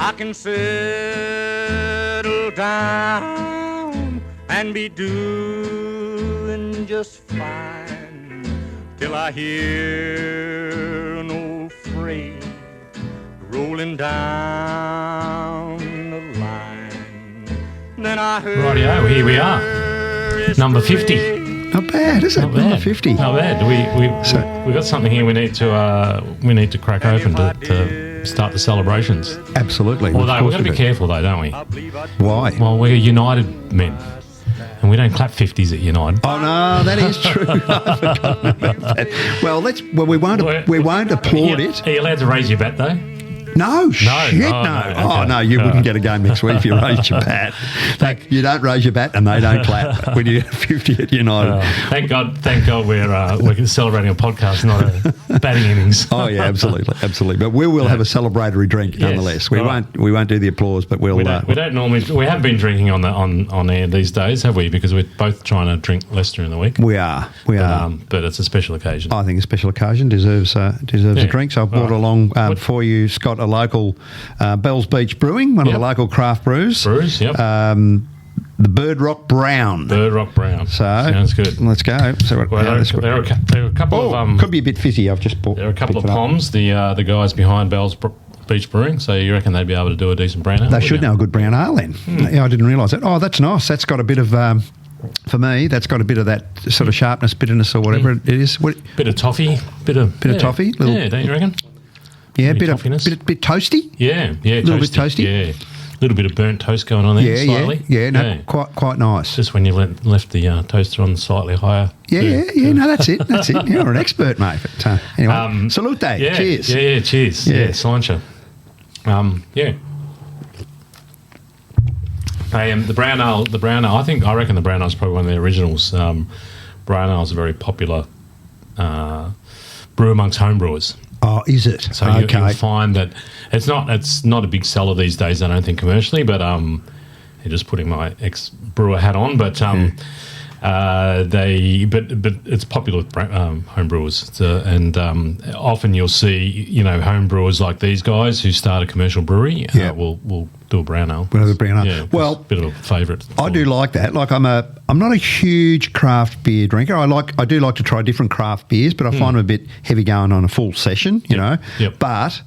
I can settle down and be doing just fine till I hear an old freight rolling down the line. Then I heard. Rightio, here we are. Number 50. Not bad, is it? Not bad. Number 50. Not bad. We got something here we need to crack open to start the celebrations. Absolutely. Although we've got to be careful though, don't we? Why? Well, we're United men. And we don't clap 50s at United. Oh no, that is true. I forgot about that. Well, we won't applaud it. Are you allowed to raise your bat though? No, shit, no. Oh, no, you wouldn't get a game next week if you raised your bat. You don't raise your bat and they don't clap when you get 50 at United. Thank God we're celebrating a podcast, not a batting innings. Oh, yeah, absolutely. But we will have a celebratory drink nonetheless. We won't do the applause, but we don't normally. We have been drinking on air these days, have we? Because we're both trying to drink less during the week. We are. But it's a special occasion. I think a special occasion deserves a drink. So I've brought along for you, Scott, a local Bells Beach Brewing, one of the local craft brews. Yep. The Bird Rock Brown. So sounds good. Let's go. So there are a couple of could be a bit fizzy. I've just bought. There are a couple of Poms, the guys behind Bells Beach Brewing. So you reckon they'd be able to do a decent brown ale? They should know a good brown ale then. Yeah, I didn't realise that. Oh, that's nice. That's got a bit of. For me, that's got a bit of that sort of sharpness, bitterness, or whatever it is. Bit of toffee, bit of toffee. Don't you reckon? Yeah, bit toasty. Yeah, a little bit toasty. Yeah, a little bit of burnt toast going on there. Slightly. Yeah. Quite nice. Just when you left the toaster on slightly higher. Yeah. No, that's it. You're an expert, mate. But, anyway, salute. Cheers. Yeah. Cheers. Yeah, Slancha. Yeah. Hey, the brown ale. I reckon the brown ale is probably one of the originals. Brown ale is a very popular brew amongst homebrewers. Oh, is it? So you'll find that it's not a big seller these days, I don't think, commercially, but just putting my ex-brewer hat on, but but it's popular with home brewers, and often you'll see home brewers like these guys who start a commercial brewery will do a brown ale. We'll have a brown ale. Yeah, well, a bit of a favourite. I do like that. Like I'm not a huge craft beer drinker. I do like to try different craft beers, but I find them a bit heavy going on a full session. You know. Yep. But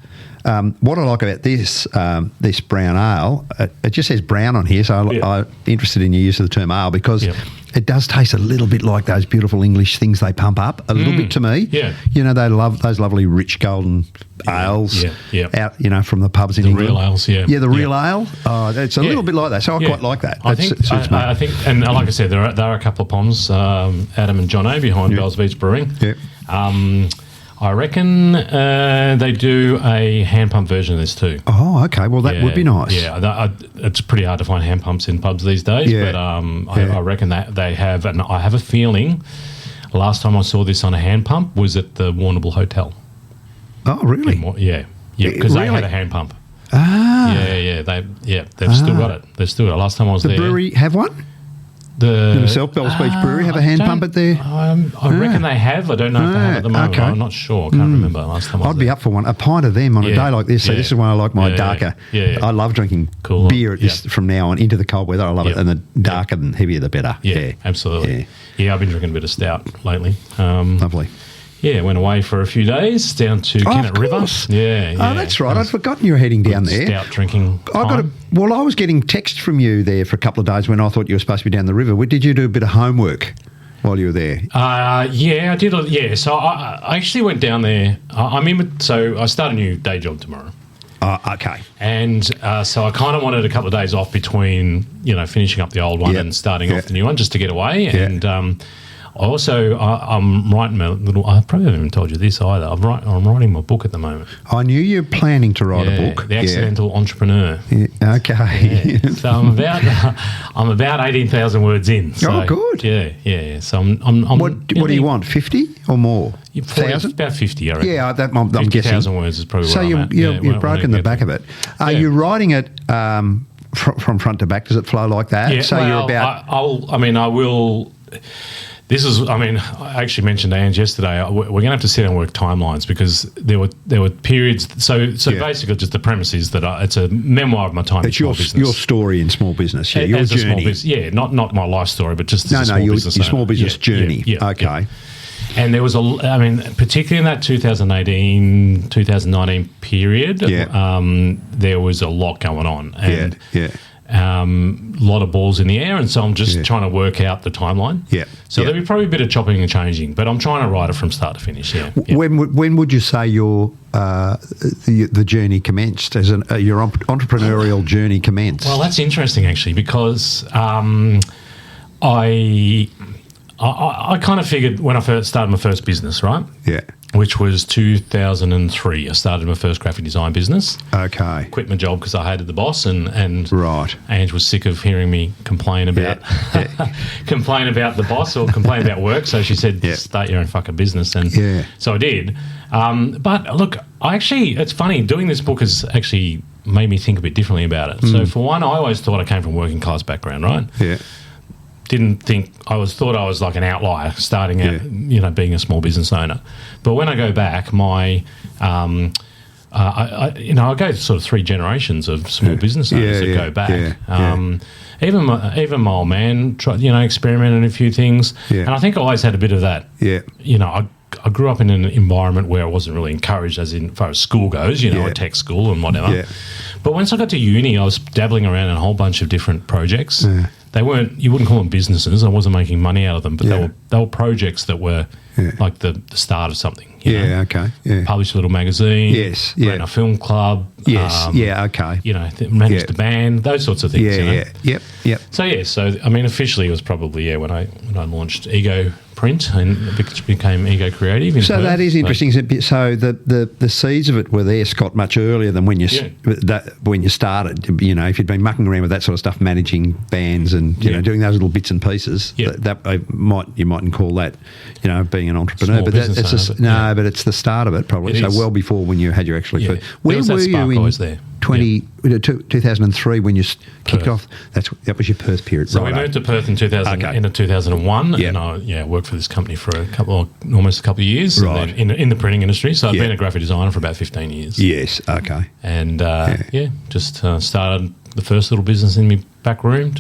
what I like about this brown ale, it just says brown on here, so I'm interested in your use of the term ale because it does taste a little bit like those beautiful English things they pump up a little bit to me. Yeah. They love those lovely rich golden ales out, from the pubs in England. The real ales, Yeah, the real ale. Oh, it's a little bit like that, so I quite like that. I think, and like I said, there are a couple of Poms, Adam and Jono behind Bells Beach Brewing. Yeah. I reckon they do a hand pump version of this too. Oh, okay. Well, that would be nice. Yeah, it's pretty hard to find hand pumps in pubs these days, but I reckon that they have, and I have a feeling last time I saw this on a hand pump was at the Warrnambool Hotel. Oh, really? Because they had a hand pump. Ah. They've still got it. They've still got it. Last time I was there. The brewery have one? Themselves, Bells Beach Brewery, have a hand pump at there? I reckon they have. I don't know if they have at the moment. Okay. I'm not sure. I can't remember last time I was I'd be up for one. A pint of them on a day like this. So this is when I like my darker. I love drinking beer from now on into the cold weather. I love it. And the darker and heavier the better. Yeah, absolutely. Yeah, I've been drinking a bit of stout lately. Lovely. Yeah, went away for a few days down to Kennet River. Yeah. Oh, that's right. I'd forgotten you were heading down there. Stout drinking. I was getting text from you there for a couple of days when I thought you were supposed to be down the river. Did you do a bit of homework while you were there? Yeah, I did. Yeah, so I actually went down there. So I start a new day job tomorrow. Okay. And so I kind of wanted a couple of days off between, finishing up the old one and starting off the new one just to get away. Yeah. And also, I'm writing a little. I probably haven't even told you this either. I'm writing my book at the moment. I knew you were planning to write a book. The Accidental Entrepreneur. Yeah, okay. Yeah. So I'm about 18,000 words in. So, good. Yeah. So I'm what do you want? 50 or more? 1,000? About 50, I reckon. Yeah, I'm guessing. 50,000 words is probably so what I'm at. You've broken the back of it. Are you writing it from front to back? Does it flow like that? Yeah. So you're about. I will. This is, I mean, I actually mentioned to Ange yesterday, we're going to have to sit and work timelines because there were periods. So basically, just the premise is that it's a memoir of my time in small business. Your story in small business, yeah, your journey. Not my life story, but just your small business journey. Okay. Yeah. And there was particularly in that 2018, 2019 period, there was a lot going on. And a lot of balls in the air, and so I'm just trying to work out the timeline. Yeah. So there'll be probably a bit of chopping and changing, but I'm trying to write it from start to finish. Yeah. When would you say your the journey commenced? As your entrepreneurial journey commenced? Well, that's interesting actually, because I kind of figured when I first started my first business, right? Yeah. Which was 2003. I started my first graphic design business. Okay. Quit my job because I hated the boss, and right. Ange was sick of hearing me complain about complain about the boss or complain about work. So she said, "Start your own fucking business." And so I did. But look, it's funny. Doing this book has actually made me think a bit differently about it. So for one, I always thought I came from a working class background, right? Yeah. Thought I was like an outlier starting out, being a small business owner. But when I go back, I go sort of 3 generations of small business owners that go back. Even my old man tried, experimented a few things, and I think I always had a bit of that. Yeah, I grew up in an environment where I wasn't really encouraged, as far as school goes, a tech school and whatever. Yeah. But once I got to uni, I was dabbling around in a whole bunch of different projects. Yeah. They weren't, you wouldn't call them businesses. I wasn't making money out of them, but they were projects that were like the start of something. Okay. Yeah. Published a little magazine. Yes. Yeah. Ran a film club. Yes. Okay. Managed a band. Those sorts of things. Yep. So officially it was probably when I launched Ego Print, and which became Ego Creative. So that is interesting. So the seeds of it were there, Scott, much earlier than when you started. If you'd been mucking around with that sort of stuff, managing bands and doing those little bits and pieces, you mightn't call that being an entrepreneur. But but it's the start of it probably. So well before when you had your actually. Yeah. Where were you in there? 2003 when you kicked off? That was your Perth period. So we moved to Perth in 2001, and I worked for this company for almost a couple of years, and then in the printing industry. So I've been a graphic designer for about 15 years. Yes, okay. And just started the first little business in my back room.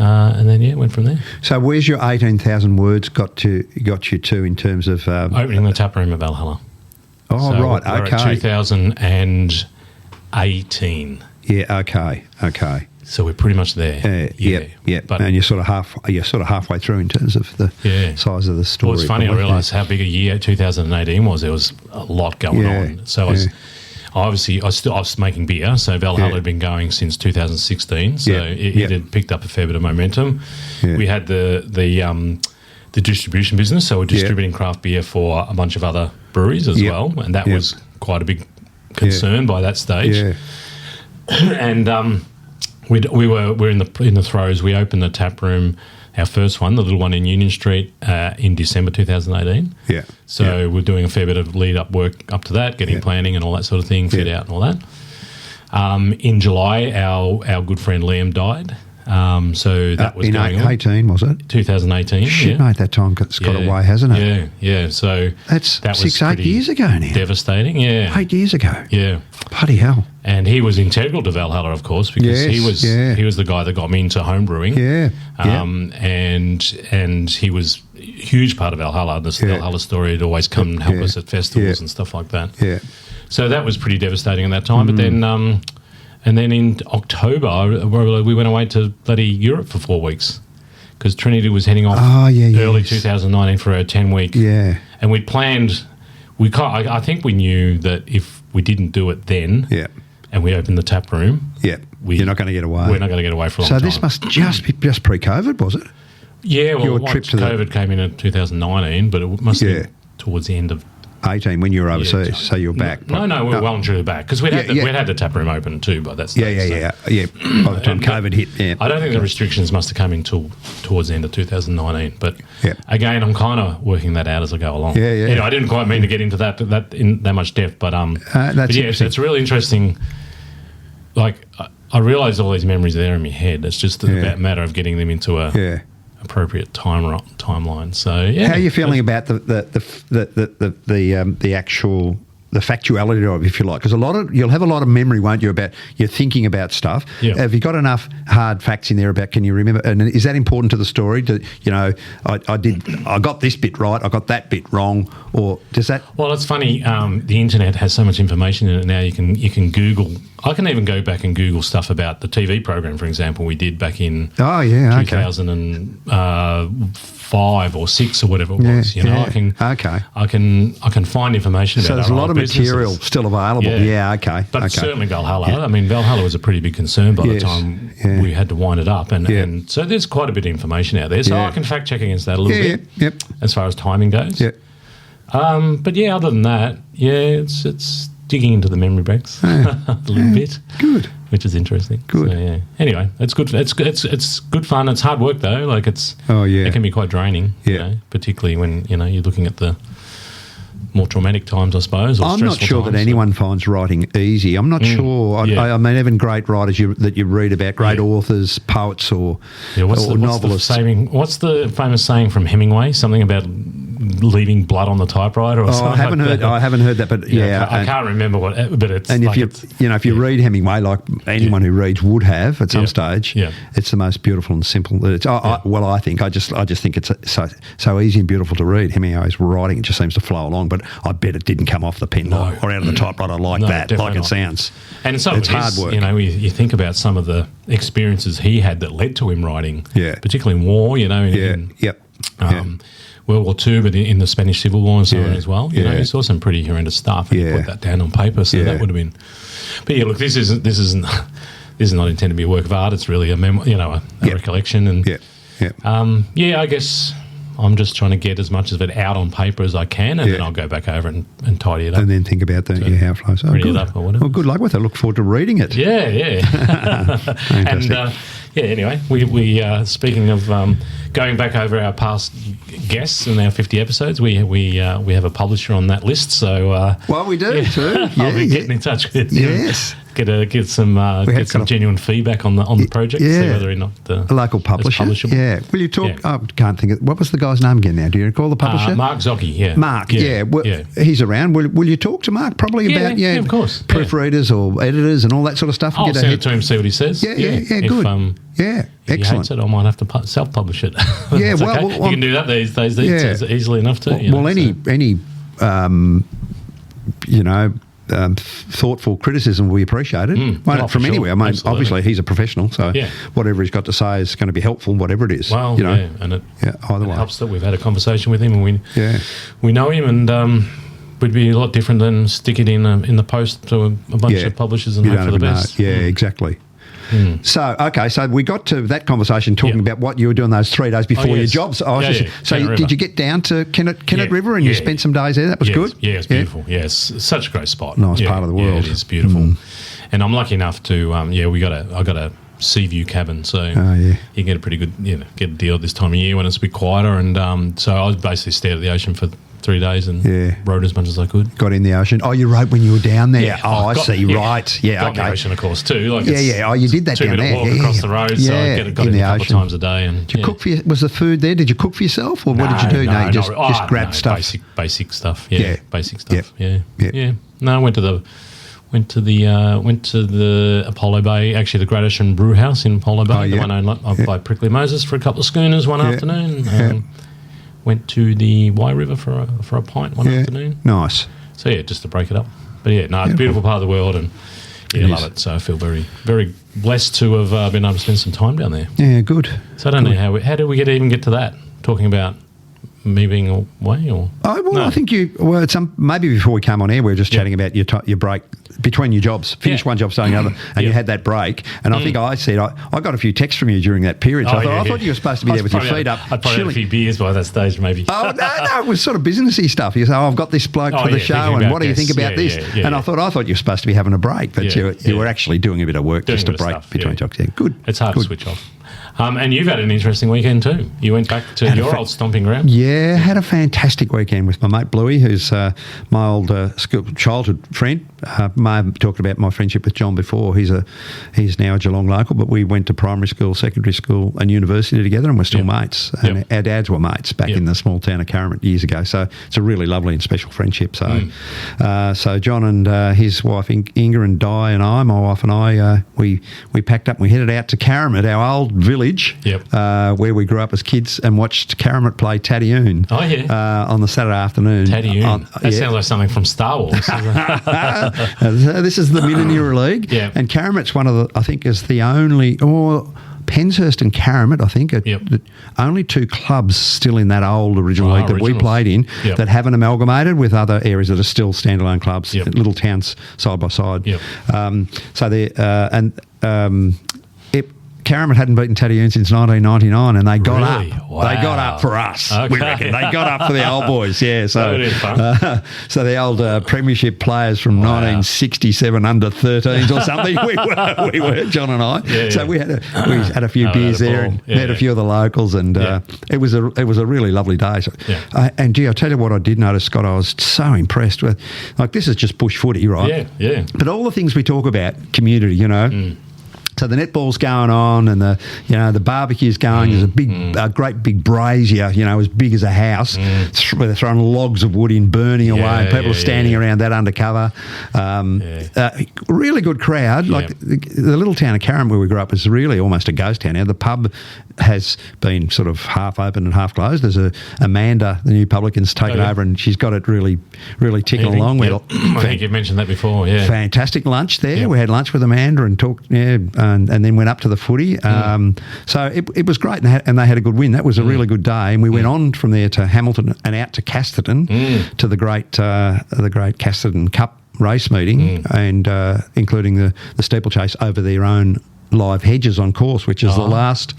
And then went from there. So where's your 18,000 words got you to in terms of opening the tap room at Valhalla? Oh, so right, we're at 2018. Yeah, okay. So we're pretty much there. But and you're sort of halfway through in terms of the size of the story. Well, it's funny. I realised how big a year 2018 was. There was a lot going on. So I was making beer. So Valhalla had been going since 2016. So it had picked up a fair bit of momentum. Yeah. We had the distribution business. So we're distributing craft beer for a bunch of other breweries as well, and that was quite a big concern by that stage. Yeah. And we're in the throes. We opened the tap room, our first one, the little one in Union Street, in December 2018. Yeah. So we're doing a fair bit of lead up work up to that, getting planning and all that sort of thing, fit out and all that. In July, our good friend Liam died. So that was in going 18, was it? 2018. Shit, mate, that time it's got away, hasn't it? Yeah. So that was 8 years ago now. Devastating. Yeah, 8 years ago. Yeah, bloody hell. And he was integral to Valhalla, of course, because he was the guy that got me into home brewing. Yeah. And he was a huge part of Valhalla. The Valhalla story had always come and help us at festivals and stuff like that. Yeah. So that was pretty devastating at that time. But then. And then in October, we went away to bloody Europe for 4 weeks because Trinity was heading off early 2019 for a 10-week. Yeah. And we'd planned, I think we knew that if we didn't do it then and we opened the tap room, you're not going to get away. We're not going to get away for a long time. So this must just be pre-COVID, was it? Yeah, well, COVID came in 2019, but it must be towards the end of 18 when you were overseas, so you're back. No, we were well and truly back because we'd had the tap room open too by that stage. Yeah. By the time COVID hit, I don't think the restrictions must have come in towards the end of 2019. But again, I'm kind of working that out as I go along. Yeah. I didn't quite mean to get into that in that much depth, but it's really interesting. Like I realised all these memories are there in my head. It's just a matter of getting them into a appropriate timeline. So yeah. How are you feeling about the actual the factuality of it, if you like? Because you'll have a lot of memory, won't you, about you're thinking about stuff. Yeah. Have you got enough hard facts in there about? Can you remember? And is that important to the story? I got this bit right, I got that bit wrong, or does that? Well, it's funny. The internet has so much information in it now. You can Google. I can even go back and Google stuff about the TV program, for example, we did back in 2005 or 6 or whatever it was. I can find information about. So there's a lot of material still available. Yeah, okay. But certainly Valhalla. Yeah. I mean, Valhalla was a pretty big concern by the time we had to wind it up, and so there's quite a bit of information out there. So I can fact check against that a little bit. Yep. As far as timing goes. Yep. But yeah, other than that, it's digging into the memory banks a little bit. Good. Which is interesting. Good. So, yeah. Anyway, it's good. It's good fun. It's hard work though. Like it can be quite draining. Yeah. Particularly when you're looking at the more traumatic times, I suppose. Or I'm not sure that anyone finds writing easy. I'm not sure. I mean, even great writers that you read about, great authors, poets, or novelists. What's the famous saying from Hemingway? Something about leaving blood on the typewriter or something. I haven't heard that, but I can't remember what. But it's and if you read Hemingway, like anyone who reads would have at some stage, it's the most beautiful and simple. I think I just think it's so easy and beautiful to read. Hemingway's writing, it just seems to flow along, but I bet it didn't come off the pen or out of the typewriter like it sounds. And so it's hard work. You think about some of the experiences he had that led to him writing, particularly in war. World War II, but in the Spanish Civil War and so on as well. You saw some pretty horrendous stuff, and he put that down on paper. So that would have been. But look, this isn't not intended to be a work of art. It's really a a recollection. And I guess I'm just trying to get as much of it out on paper as I can, and then I'll go back over and tidy it up. And then think about how it flows. Pretty it up or whatever. Well, good luck with it. I look forward to reading it. And anyway, we speaking of going back over our past guests and our 50 episodes, we have a publisher on that list. So we do too. I'll be getting in touch with yes. Get some genuine feedback on the project. See whether or not a local publisher. Yeah. Will you talk? I can't think of what was the guy's name again now? Do you recall the publisher? Mark Zocchi. Yeah. Mark. Yeah. He's around. Will you talk to Mark probably about of course proofreaders or editors and all that sort of stuff? I'll send it to him, see what he says. Yeah. Good. If excellent. He hates it, I might have to self-publish it. Yeah, well, you can do that these days easily enough too. Any thoughtful criticism will be appreciated from anywhere. I mean, obviously he's a professional, so whatever he's got to say is going to be helpful, whatever it is. Well, and it helps that we've had a conversation with him and we know him, and would be a lot different than stick it in the post to a bunch of publishers and hope for the best. Yeah, exactly. So we got to that conversation talking about what you were doing those 3 days before your jobs. So did you get down to Kennet River and you spent some days there? That was good? Yeah, it's beautiful. Yeah, it's such a great spot. Nice part of the world. Yeah, it is beautiful. And I'm lucky enough to, I got a sea view cabin, so you can get a pretty good, get a deal at this time of year when it's a bit quieter. And so I was basically stared at the ocean for 3 days and rode as much as I could. Got in the ocean. Oh, you rode when you were down there? Yeah. I see. Right. Yeah, got in the ocean, of course, too. Like Oh, you did that down there. 2 minute walk across the road, so I got in a couple of times a day. And did you cook for was the food there? Did you cook for yourself, or what did you do? No, you just grabbed stuff. Basic stuff. Yeah, basic stuff. Yeah. No, I went to the Apollo Bay, actually the Great Ocean Brew House in Apollo Bay, the one owned by Prickly Moses, for a couple of schooners one afternoon. Went to the Wye River for a pint one afternoon. Nice. So just to break it up. But it's a beautiful part of the world, and I love it. So I feel very, very blessed to have been able to spend some time down there. Yeah, good. So I don't know how did we even get to that, talking about me being away, or? I think maybe before we came on air, we were just chatting about your break between your jobs. Finish one job, starting another, and you had that break. And I think I said I got a few texts from you during that period. So I thought you were supposed to be there with your feet up. I'd probably had a few beers by that stage, maybe. Oh no, it was sort of businessy stuff. You say, I've got this bloke for the show, and what do you think about this? And I thought you were supposed to be having a break, but you were actually doing a bit of work just to break between jobs. Yeah, good. It's hard to switch off. And you've had an interesting weekend too. You went back to your old stomping ground. Yeah, had a fantastic weekend with my mate Bluey, who's my old childhood friend. may have talked about my friendship with John before. He's now a Geelong local, but we went to primary school, secondary school and university together, and we're still mates. And our dads were mates back in the small town of Caramit years ago. So it's a really lovely and special friendship. So so John and his wife Inga and Di and my wife and I, we packed up and we headed out to Caramit, our old village, where we grew up as kids, and watched Caramit play Tadioon on the Saturday afternoon. Tadioon. That sounds like something from Star Wars. This is the Minineera League, and Caramit's one of the, I think, is the only, Penshurst and Caramit, I think, are the only two clubs still in that old original league that we played in that haven't amalgamated with other areas that are still standalone clubs, little towns side by side. So they Caramit hadn't beaten Tadioon since 1999, and they got up. Wow. They got up for us. Okay. We reckon they got up for the old boys. Yeah, so so the old premiership players from 1967 under 13s or something. we were John and I. So we had a few beers there and met a few of the locals, and it was a really lovely day. So, and gee, I tell you what, I did notice, Scott. I was so impressed with, like, this is just bush footy, right? Yeah. But all the things we talk about, community, you know. So the netball's going on, and the barbecue's going. There's a great big brazier, as big as a house, where they're throwing logs of wood in, burning away, and people are standing around that undercover. Really good crowd. Like the little town of Caramit where we grew up is really almost a ghost town now. The pub has been sort of half open and half closed. There's Amanda, the new publican's taken over, and she's got it really, really ticking along. I think you've mentioned that before. Fantastic lunch there. We had lunch with Amanda and talked. And then went up to the footy. So it was great, and they had a good win. That was a really good day. And we went on from there to Hamilton and out to Casterton to the great Casterton Cup race meeting, and including the steeplechase over their own live hedges on course, which is the last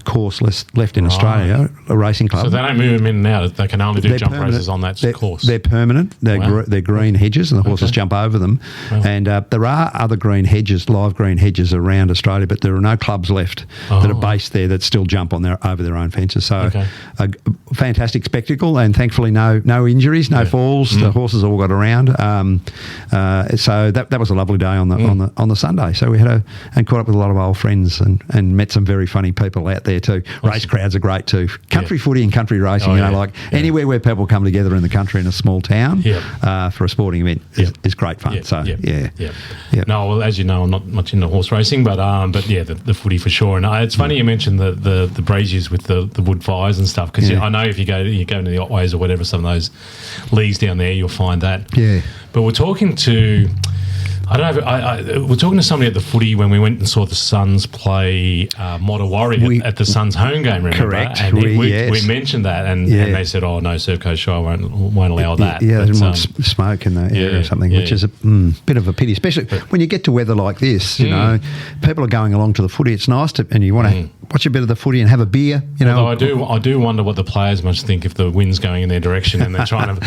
course left in Australia, a racing club. So they don't move them in and out. They can only do jump races on that course. They're permanent. They're green hedges, and the horses jump over them. And there are other green hedges, live green hedges around Australia, but there are no clubs left that are based there that still jump on over their own fences. So a fantastic spectacle, and thankfully no injuries, no falls. The horses all got around. So that was a lovely day on the Sunday. So we had and caught up with a lot of old friends and met some very funny people out there too. Race crowds are great too. Country footy and country racing, anywhere where people come together in the country in a small town for a sporting event is great fun. No, well, as you know, I'm not much into horse racing, but the footy for sure. And it's funny you mentioned the braziers with the wood fires and stuff, because I know if you go into the Otways or whatever, some of those leagues down there, you'll find that. Yeah. But we're talking to. I don't know. We're talking to somebody at the footy when we went and saw the Suns play Mottawarri at the Suns home game, remember? Correct. And we mentioned that, and they said, "Oh no, Surfcoast Shire won't allow that." Yeah, they want smoke in the area or something, which is a bit of a pity, especially when you get to weather like this. You know, people are going along to the footy. It's nice and you want to watch a bit of the footy and have a beer. Although I do wonder what the players must think if the wind's going in their direction and they're trying to,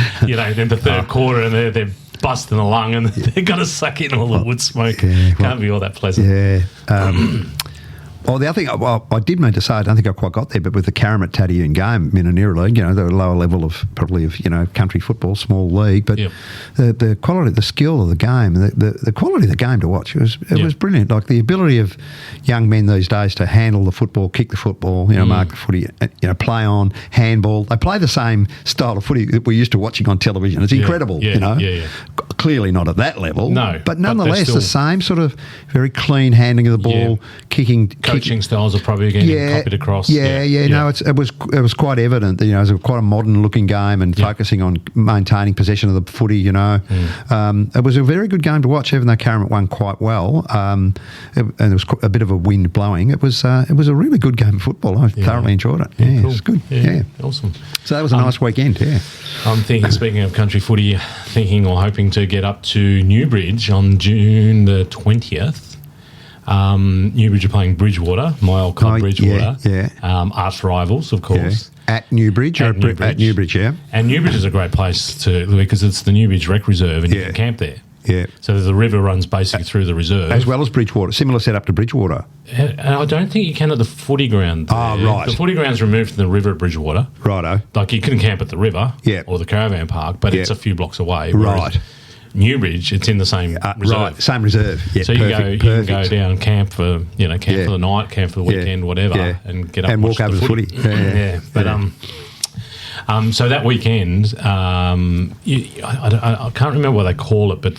then the third quarter and they're busting the lung and they've got to suck in all the wood smoke. Can't be all that pleasant. The other thing, I did mean to say, I don't think I quite got there, but with the Caramit Tadioon game, Minineera League, the lower level of country football, small league, but the quality, the skill of the game, the quality of the game to watch, it was brilliant. Like the ability of young men these days to handle the football, kick the football, mark the footy, play on, handball. They play the same style of footy that we're used to watching on television. It's incredible, Clearly not at that level, but nonetheless the same sort of very clean handling of the ball, kicking. Coaching styles are probably getting copied across. No, it was quite evident that it was quite a modern looking game and focusing on maintaining possession of the footy. It was a very good game to watch, even though Caramit won quite well, and there was a bit of a wind blowing. It was a really good game of football. I thoroughly enjoyed it. Cool. It was good. Awesome. So that was a nice weekend. I'm thinking, speaking of country footy, hoping to get up to Newbridge on June the 20th. Newbridge are playing Bridgewater, my old club Bridgewater. Arch rivals, of course. At Newbridge? At Newbridge, And Newbridge is a great place because it's the Newbridge Rec Reserve and you can camp there. Yeah. So the river runs basically through the reserve. As well as Bridgewater. Similar setup to Bridgewater. And I don't think you can at the footy ground there. Oh, right. The footy ground's removed from the river at Bridgewater. Righto. Like you couldn't camp at the river or the caravan park, but it's a few blocks away. Right. Newbridge, it's in the same reserve. Right, same reserve. Yeah, so you can go down, camp for for the night, camp for the weekend, whatever, and get up and walk over the footy. Yeah. But so that weekend, I can't remember what they call it, but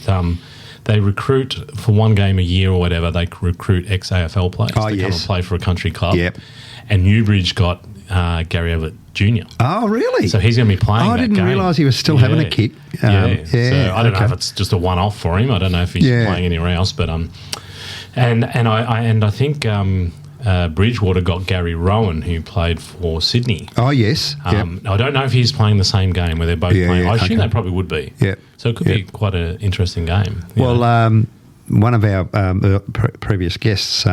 they recruit for one game a year or whatever. They recruit ex-AFL players to come and play for a country club. Yep. And Newbridge got Gary Ablett Jr. Oh, really? So he's going to be playing. I didn't realise he was still having a kick. So I don't know if it's just a one-off for him. I don't know if he's playing anywhere else. But I think Bridgewater got Gary Rowan, who played for Sydney. Oh, yes. I don't know if he's playing the same game where they're both playing. I assume they probably would be. Yeah. So it could be quite an interesting game. Well, one of our previous guests,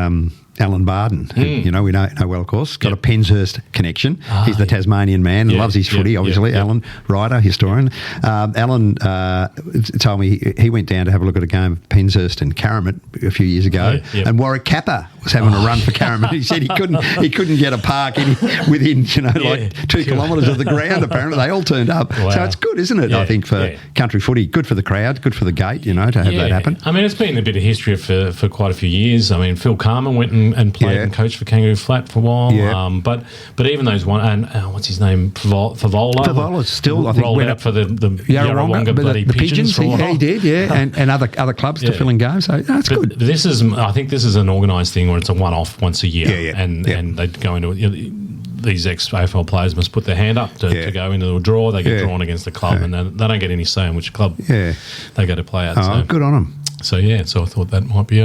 Alan Barden, who, we know well, of course, got a Penshurst connection. He's the Tasmanian man, loves his footy, obviously. Alan, writer, historian. Alan told me he went down to have a look at a game of Penshurst and Caramit a few years ago, and Warwick Kappa was having a run for Caramit. He said he couldn't get a park within 2 kilometres of the ground. Apparently, they all turned up. Wow. So it's good, isn't it? I think for country footy, good for the crowd, good for the gate, to have that happen. I mean, it's been a bit of history for quite a few years. I mean, Phil Carman went and played and coached for Kangaroo Flat for a while. Yeah. But even those one and what's his name, Favola. Favola's still, I think, rolled out for the Yarrawonga bloody the Pigeons. He did, and other clubs to fill in games. So that's good. I think this is an organised thing where it's a one-off once a year, and they go into these ex-AFL players must put their hand up to go into the draw. They get drawn against the club, and they don't get any say in which club they go to play at. Oh, good on them. So I thought that might be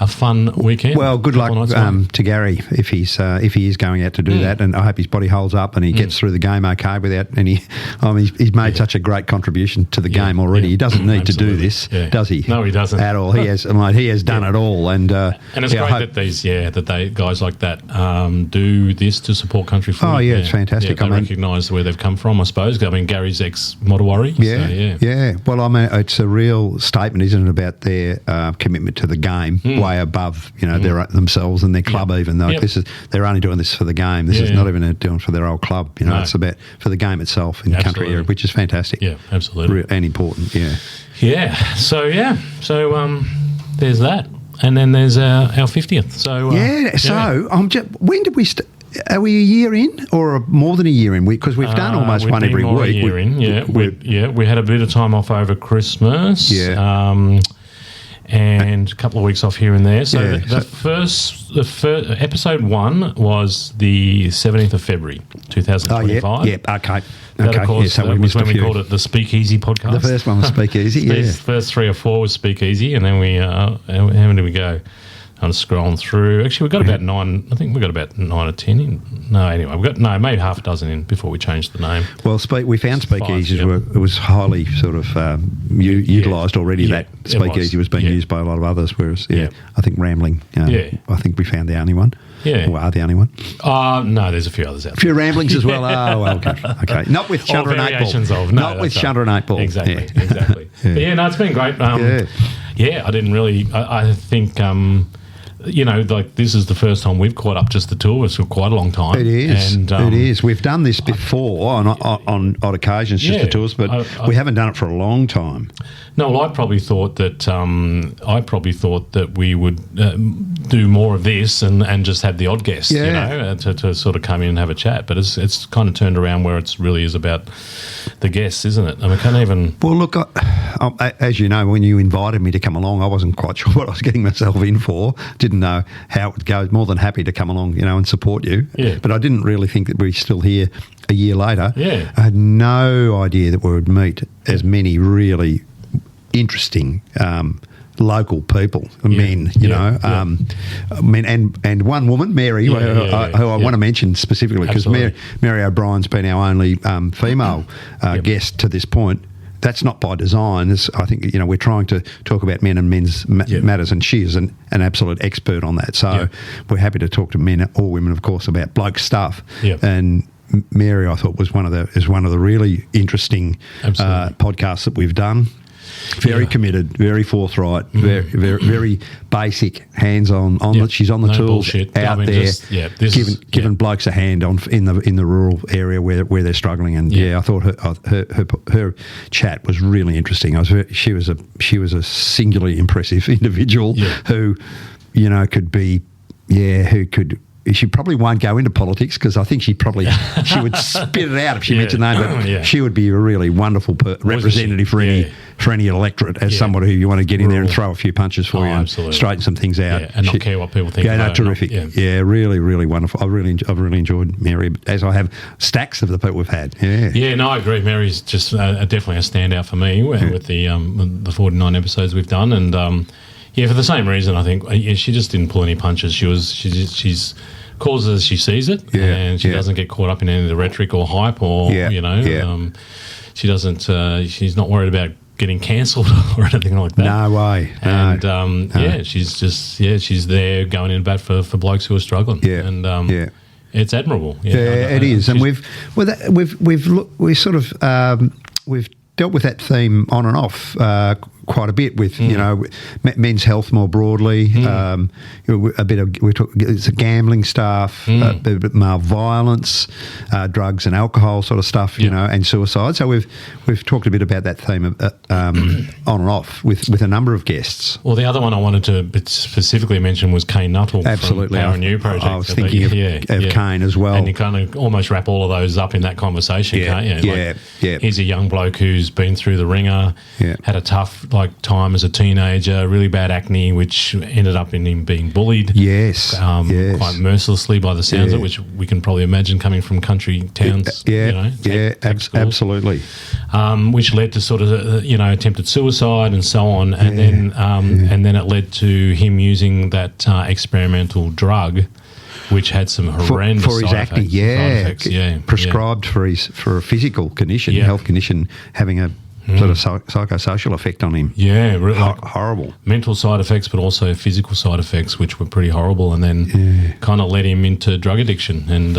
a fun weekend. Well, good luck to Gary if he is going out to do that, and I hope his body holds up and he gets through the game okay without any. He's made such a great contribution to the game already. He doesn't need to do this, does he? No, he doesn't at all. He has. He has done it all, and it's great that guys like that do this to support country footy. Oh yeah, it's fantastic. They recognise where they've come from, I suppose. I mean, Gary's ex-Motuari. Yeah. Well, I mean, it's a real statement, isn't it, about their commitment to the game. Way above, themselves and their club. Even though they're only doing this for the game. This is not even doing for their old club. It's about for the game itself in the country area, which is fantastic. Yeah, absolutely, and important. Yeah. So there's that, and then there's our 50th. So when did we? Are we a year in or more than a year in? Because we've done almost one every week. A year in, we had a bit of time off over Christmas. Yeah. And a couple of weeks off here and there. So the first episode 1 was the 17th of February, 2025. Okay. That, of course, that was when we called it the Speakeasy podcast. The first one was Speakeasy, First 3 or 4 was Speakeasy, and then we, how many did we go? I'm scrolling through. Actually, we got about 9. I think we got about 9 or 10 in. No, anyway, maybe half a dozen in before we changed the name. Well, we found Speakeasies it was highly sort of utilised already. That Speakeasy was being used by a lot of others, whereas I think Rambling. I think we found the only one. Yeah. Or are the only one? No, there's a few others out there. A few Ramblings as well. Oh, well, okay. Not with Shunter and 8 Ball. Not with Shunter and 8 Ball. Exactly. No, it's been great. I didn't really. I think. This is the first time we've caught up, just the two of us, for quite a long time. It is. It is. We've done this before on odd occasions, just the two of us, but we haven't done it for a long time. No, well, I probably thought that we would do more of this and just have the odd guest, to sort of come in and have a chat. But it's kind of turned around where it really is about the guests, isn't it? I mean, I can't even. Well, look, as you know, when you invited me to come along, I wasn't quite sure what I was getting myself in for. Didn't know how it would go. More than happy to come along, and support you. Yeah. But I didn't really think that we're still here a year later. Yeah. I had no idea that we would meet as many really interesting local people, men, men and one woman, Mary, who I want to mention specifically because Mary O'Brien's been our only female guest to this point. That's not by design. I think, we're trying to talk about men and men's matters, and she is an absolute expert on that. So we're happy to talk to men or women, of course, about bloke stuff. Yep. And Mary, I thought, was one of the really interesting podcasts that we've done. Very committed, very forthright, very basic, hands-on. She's on the no tools bullshit. out there, giving blokes a hand in the rural area where they're struggling. And I thought her chat was really interesting. She was a singularly impressive individual who, could be who could. She probably won't go into politics because I think she would spit it out if she mentioned that. But she would be a really wonderful representative for any electorate as somebody who you want to get in there and throw a few punches for you and straighten some things out. And not care what people think. Yeah, terrific. Really, really wonderful. I've really enjoyed Mary, as I have stacks of the people we've had. No, I agree. Mary's just definitely a standout for me with the 49 episodes we've done, and for the same reason, I think she just didn't pull any punches. She's calls it as she sees it, and she doesn't get caught up in any of the rhetoric or hype or she doesn't. She's not worried about getting cancelled or anything like that. No way. And she's there going in bat for blokes who are struggling. It's admirable. It is, and we've dealt with that theme on and off quite a bit with men's health more broadly. A bit of it's gambling stuff, a bit more violence, drugs and alcohol sort of stuff, and suicide. So we've talked a bit about that theme on and off with a number of guests. Well, the other one I wanted to specifically mention was Kane Nuttall. Absolutely, from Power New Project. I was thinking of Kane as well, and you kind of almost wrap all of those up in that conversation, can't you? He's a young bloke who's been through the ringer, had a tough time as a teenager, really bad acne, which ended up in him being bullied. Quite mercilessly by the sounds of it, which we can probably imagine coming from country towns. Absolutely. Which led to sort of attempted suicide and so on, and then it led to him using that experimental drug, which had some horrendous for his acne. Prescribed for a physical condition, health condition, having a sort of psychosocial effect on him. Horrible. Mental side effects, but also physical side effects, which were pretty horrible, and then kind of led him into drug addiction. And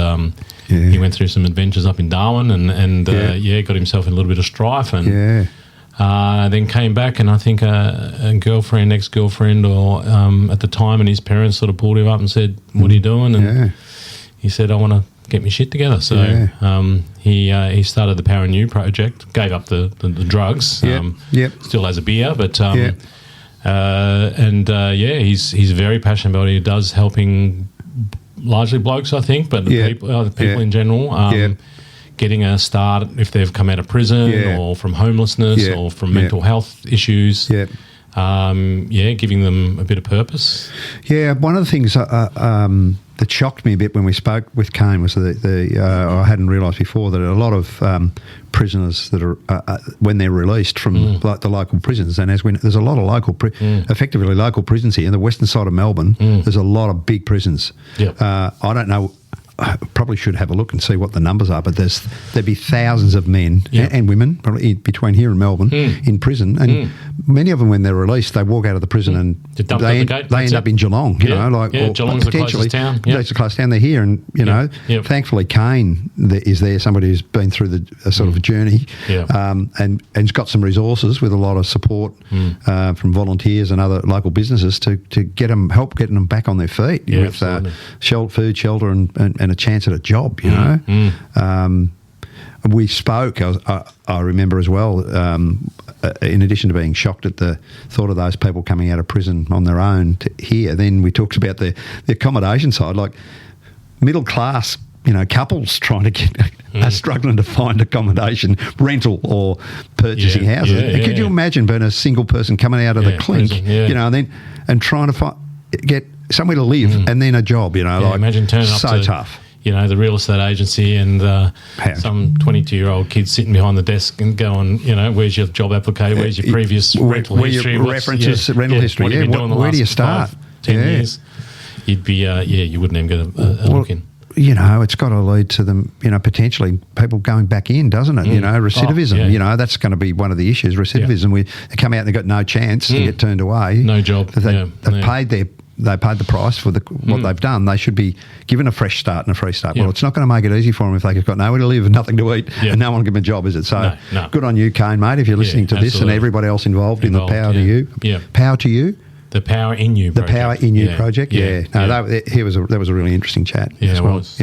he went through some adventures up in Darwin and got himself in a little bit of strife and then came back, and I think a girlfriend, ex-girlfriend, or at the time, and his parents sort of pulled him up and said, "What are you doing?" And he said, "I want to get my shit together." So he started the Power New Project, gave up the drugs, still has a beer, but he's very passionate about it. He does helping largely blokes, I think, but people in general, getting a start if they've come out of prison or from homelessness or from mental health issues. Giving them a bit of purpose. One of the things that shocked me a bit when we spoke with Kane was I hadn't realised before that a lot of prisoners that are when they're released from the local prisons, and there's a lot of effectively local prisons here in the western side of Melbourne. There's a lot of big prisons. I don't know. I probably should have a look and see what the numbers are, but there'd be thousands of men and women probably between here and Melbourne in prison, and many of them, when they're released, they walk out of the prison and they end up in Geelong, Geelong's the closest town. That's the closest town. They're here, and thankfully Kane is there, somebody who's been through a sort of a journey, and's got some resources with a lot of support from volunteers and other local businesses to help getting them back on their feet with food, shelter, and a chance at a job, we spoke, I remember as well, in addition to being shocked at the thought of those people coming out of prison on their own here, then we talked about the accommodation side, like middle class, couples trying to get are struggling to find accommodation, rental or purchasing houses. Could you imagine being a single person coming out of the clink, and trying to get somewhere to live and then a job, imagine turning up to, tough. The real estate agency and some 22-year-old kid sitting behind the desk and going, where's your job application, where's your previous rental history, references, rental history, where do you start? 10 years, you'd be, you wouldn't even get a look in. It's got to lead to them, potentially people going back in, doesn't it? Recidivism, that's going to be one of the issues, recidivism. They come out and they've got no chance and get turned away. No job. They've paid they paid the price for what they've done. They should be given a fresh start and a free start. Well, it's not going to make it easy for them if they've got nowhere to live and nothing to eat, and no one will give them a job, is it? So good on you, Kane, mate, if you're listening to this, and everybody else involved in the Power to You. Yeah. Power to You? The Power in You project. The Power in You project, that was a really interesting chat. Yeah, it was.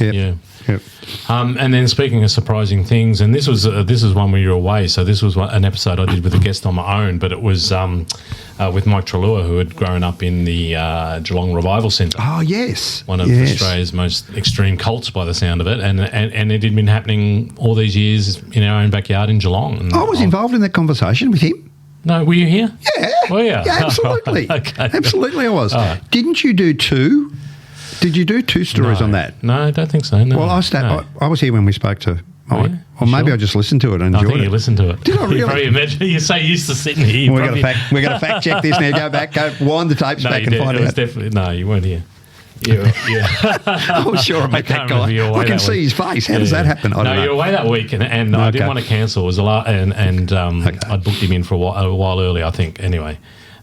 Yeah. Yep. And then speaking of surprising things, and this was one where you were away, so this was an episode I did with a guest on my own, but it was with Mike Trelua, who had grown up in the Geelong Revival Centre. Oh, yes. One of Australia's most extreme cults by the sound of it, and it had been happening all these years in our own backyard in Geelong. And I was involved in that conversation with him. No, were you here? Yeah. Were you? Yeah, absolutely. Okay. Absolutely I was. Right. Didn't you do two? Did you do two stories on that? No, I don't think so. No. Well, I was here when we spoke to Mike. Or maybe I just listened to it and enjoyed it. I think you listened to it. Did I really? You probably imagine, you're so used to sitting here. We're going to fact check this now. Go wind the tapes back and find out. No, you weren't here. Yeah. I was sure I met that guy. I can see his face. How does that happen? I don't know. You were away that week, and I didn't want to cancel. It was a lot, and I'd booked him in for a while early, I think. Anyway.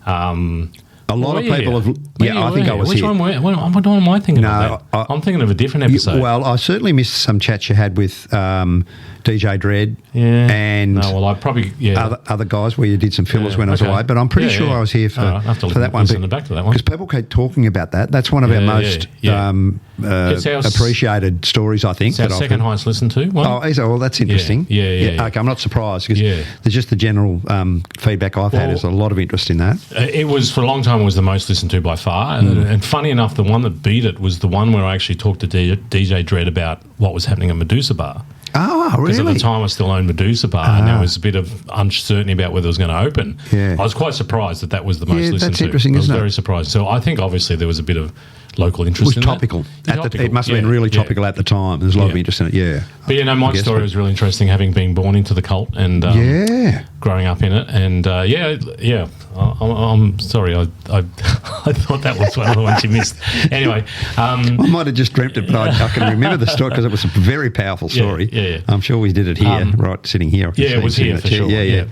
A lot of people have... I think I was here. What am I thinking of? I'm thinking of a different episode. Well, I certainly missed some chats you had with DJ Dredd and I probably... other guys where you did some fillers when I was away, but I'm pretty sure I was here for that one. Back to that one. Because people keep talking about that. That's one of our most appreciated stories, I think. It's our second highest listened to one. Oh, well, that's interesting. Yeah. Okay, I'm not surprised because there's just the general feedback I've had is a lot of interest in that. It was, for a long time, was the most listened to by far. And funny enough, the one that beat it was the one where I actually talked to DJ Dredd about what was happening at Medusa Bar. Oh, really? Because at the time I still owned Medusa Bar, and there was a bit of uncertainty about whether it was going to open. Yeah. I was quite surprised that was the most listened to. That's interesting, isn't it? I was very surprised. So I think obviously there was a bit of local interest in topical. It must have been really topical at the time. There's a lot of interest in it, But, Mike's story was really interesting, having been born into the cult and growing up in it. And, I'm sorry. I thought that was one of the ones you missed. Anyway. I might have just dreamt it, but I can remember the story because it was a very powerful story. Yeah. I'm sure we did it here, right, sitting here. It was here for sure. Yeah.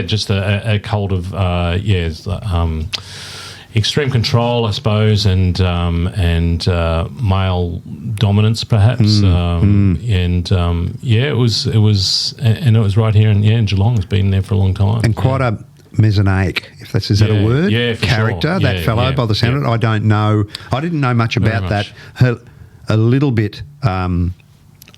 Just a cult of, extreme control, I suppose, and male dominance, perhaps. It was right here in Geelong. It's been there for a long time. And quite a mesoneaic, if that's is that a word? Yeah, for character. Sure. That fellow by the sound of it. I don't know. I didn't know much about that. A little bit.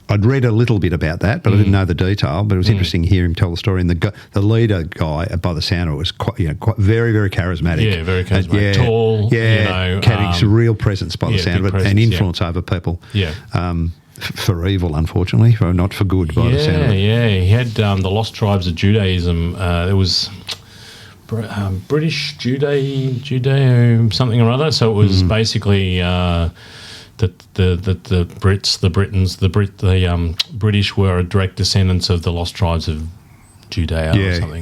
I'd read a little bit about that, but I didn't know the detail. But it was interesting to hear him tell the story. And the leader guy, by the sound of it, was quite very, very charismatic. Yeah, very charismatic. Tall. Yeah, carrying a real presence by the sound of it, and influence over people. Yeah. For evil, unfortunately, or not for good. By the sound of it. Yeah. He had the Lost Tribes of Judaism. There was British Judeo something or other. So it was basically. The British were direct descendants of the Lost Tribes of Judea or something,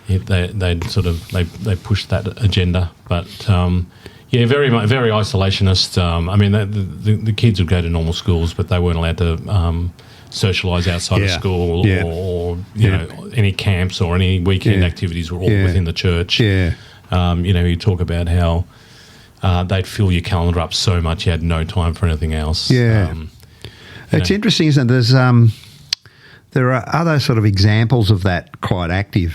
they pushed that agenda, but very isolationist. The kids would go to normal schools, but they weren't allowed to socialise outside of school or any camps or any weekend activities were all within the church. You talk about how. They'd fill your calendar up so much you had no time for anything else. It's interesting, isn't it? There are other sort of examples of that quite active,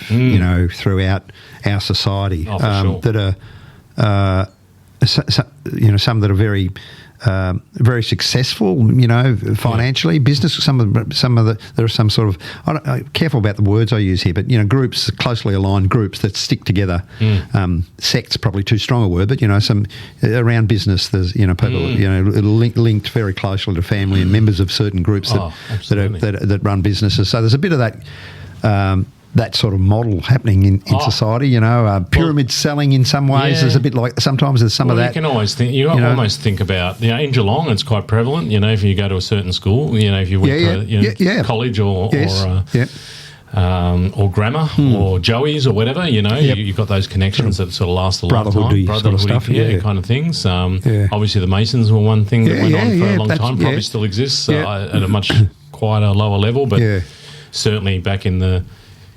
throughout our society. That are, some that are very, very successful. Financially, business. Some of there are some sort of. Careful about the words I use here, but groups, closely aligned groups that stick together. Sects probably too strong a word, but some around business. There's people linked very closely to family and members of certain groups that run businesses. So there's a bit of that. That sort of model happening in society, pyramid selling in some ways. There's a bit like sometimes there's some of that. You can always think. You almost think about in Geelong, it's quite prevalent. If you go to a certain school, if you went to college or grammar or Joey's or whatever, you've got those connections that sort of last a lifetime. Brotherhood sort of stuff, kind of things. Obviously, the Masons were one thing that went on for a long time. Probably still exists at a much quite a lower level, but certainly back in the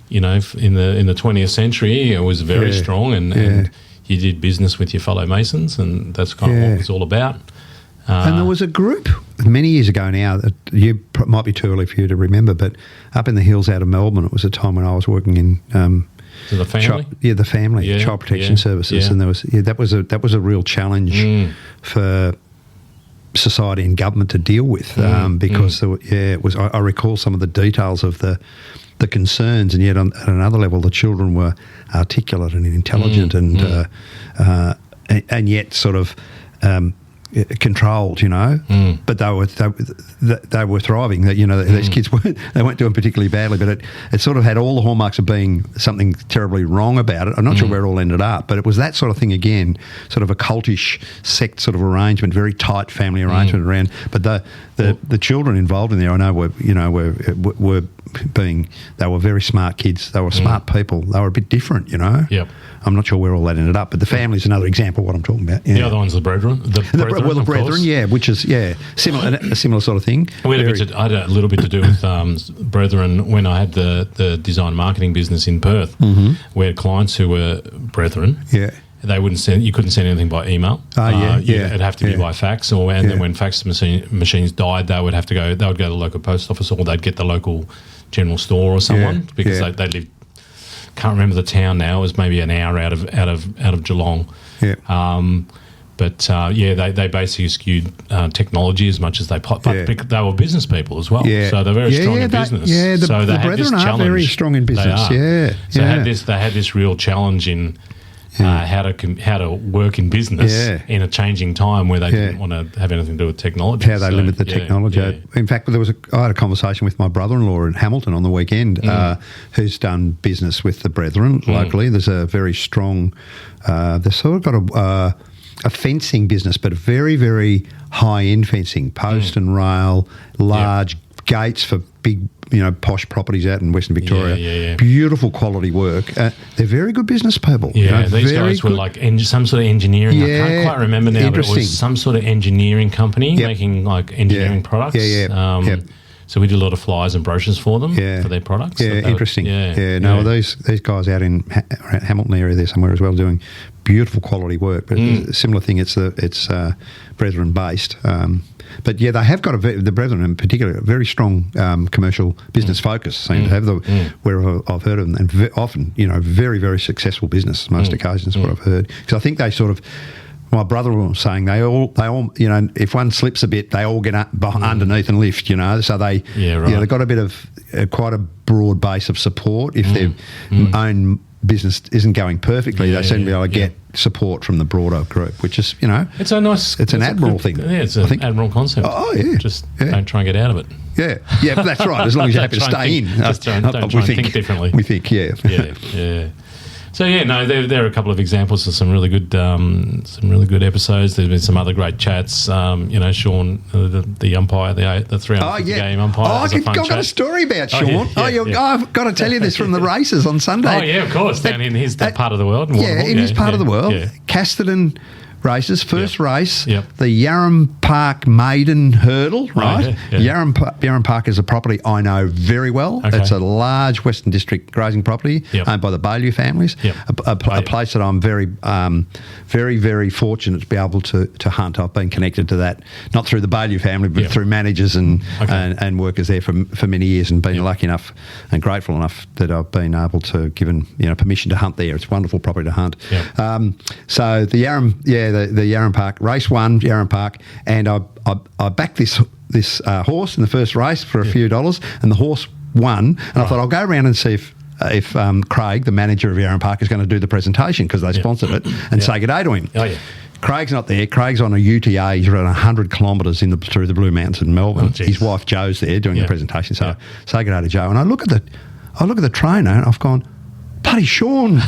in the 20th century, it was very strong, and you did business with your fellow Masons, and that's kind of what it was all about. And there was a group many years ago now that might be too early for you to remember, but up in the hills out of Melbourne, it was a time when I was working in the family, the family child protection services, and there was that was a real challenge for society and government to deal with because it was. I recall some of the details of the concerns, and yet at another level, the children were articulate and intelligent, and yet sort of. Controlled, but they were thriving. That these kids weren't doing particularly badly, but it sort of had all the hallmarks of being something terribly wrong about it. I'm not sure where it all ended up, but it was that sort of thing again, sort of a cultish sect sort of arrangement, very tight family arrangement around. But the children involved in there, I know they were very smart kids. They were smart people. They were a bit different, Yep. I'm not sure where all that ended up, but the family's another example of what I'm talking about. The other one's the brethren. The brethren, which is a similar sort of thing. I had a little bit to do with brethren when I had the design marketing business in Perth. We had clients who were brethren. Yeah. They wouldn't send. You couldn't send anything by email. It'd have to be by fax, then when fax machines died, they would go to the local post office, or they'd get the local general store or someone because they lived. Can't remember the town now. It was maybe an hour out of Geelong. Yeah. They basically skewed technology as much as they but they were business people as well. Yeah. So they're very strong in business. The brethren are very strong in business. They had this real challenge in how to work in business in a changing time where they didn't want to have anything to do with technology. How they limit the technology. Yeah. In fact, I had a conversation with my brother-in-law in Hamilton on the weekend who's done business with the brethren locally. There's a very strong, they've sort of got a fencing business, but a very, very high-end fencing, post and rail, large gates for big, posh properties out in Western Victoria. Beautiful quality work. They're very good business people. Yeah, these guys were like some sort of engineering. I can't quite remember now, but it was some sort of engineering company making like engineering products. So we did a lot of flyers and brochures for them for their products. Yeah, so interesting. These guys out in Hamilton area there somewhere as well doing beautiful quality work. But it's a similar thing. It's brethren based. But they have got the brethren in particular a very strong commercial business focus. Seem to have where I've heard of them, and often very, very successful business. Most occasions, what I've heard, because I think they sort of. My brother was saying they all, if one slips a bit, they all get underneath and lift, So they've got a bit of quite a broad base of support. If their own business isn't going perfectly, they seem to be able to get support from the broader group, which is, it's a nice, it's an admirable thing. Yeah, it's an admirable concept. Oh yeah, just don't try and get out of it. Yeah, that's right. As long as you're happy to stay in, don't try and think differently. We think, yeah. So there are a couple of examples of some really good episodes. There's been some other great chats. Sean, the umpire, the 300 game umpire. I've got a story about Sean. I've got to tell you this from the races on Sunday. Oh yeah, of course, down in his part of the world. In his part of the world, Casterton races. First race, the Yarram Park Maiden Hurdle, right? Yarram Park is a property I know very well. Okay. It's a large Western District grazing property owned by the Baillieu families, a place that I'm very, very, very fortunate to be able to hunt. I've been connected to that, not through the Baillieu family, but through managers and workers there for many years, and been lucky enough and grateful enough that I've been able to given permission to hunt there. It's a wonderful property to hunt. So the Yarram, the Yarram Park race 1, Yarram Park, and I backed this horse in the first race for a few dollars, and the horse won. And I thought I'll go around and see if Craig, the manager of Yarram Park, is going to do the presentation because they sponsored it, and say good day to him. Oh yeah. Craig's not there. Craig's on a UTA. He's running 100 kilometres through the Blue Mountains in Melbourne. His wife Jo's there doing the presentation. So say good day to Jo, and I look at the trainer, and I've gone, bloody Sean.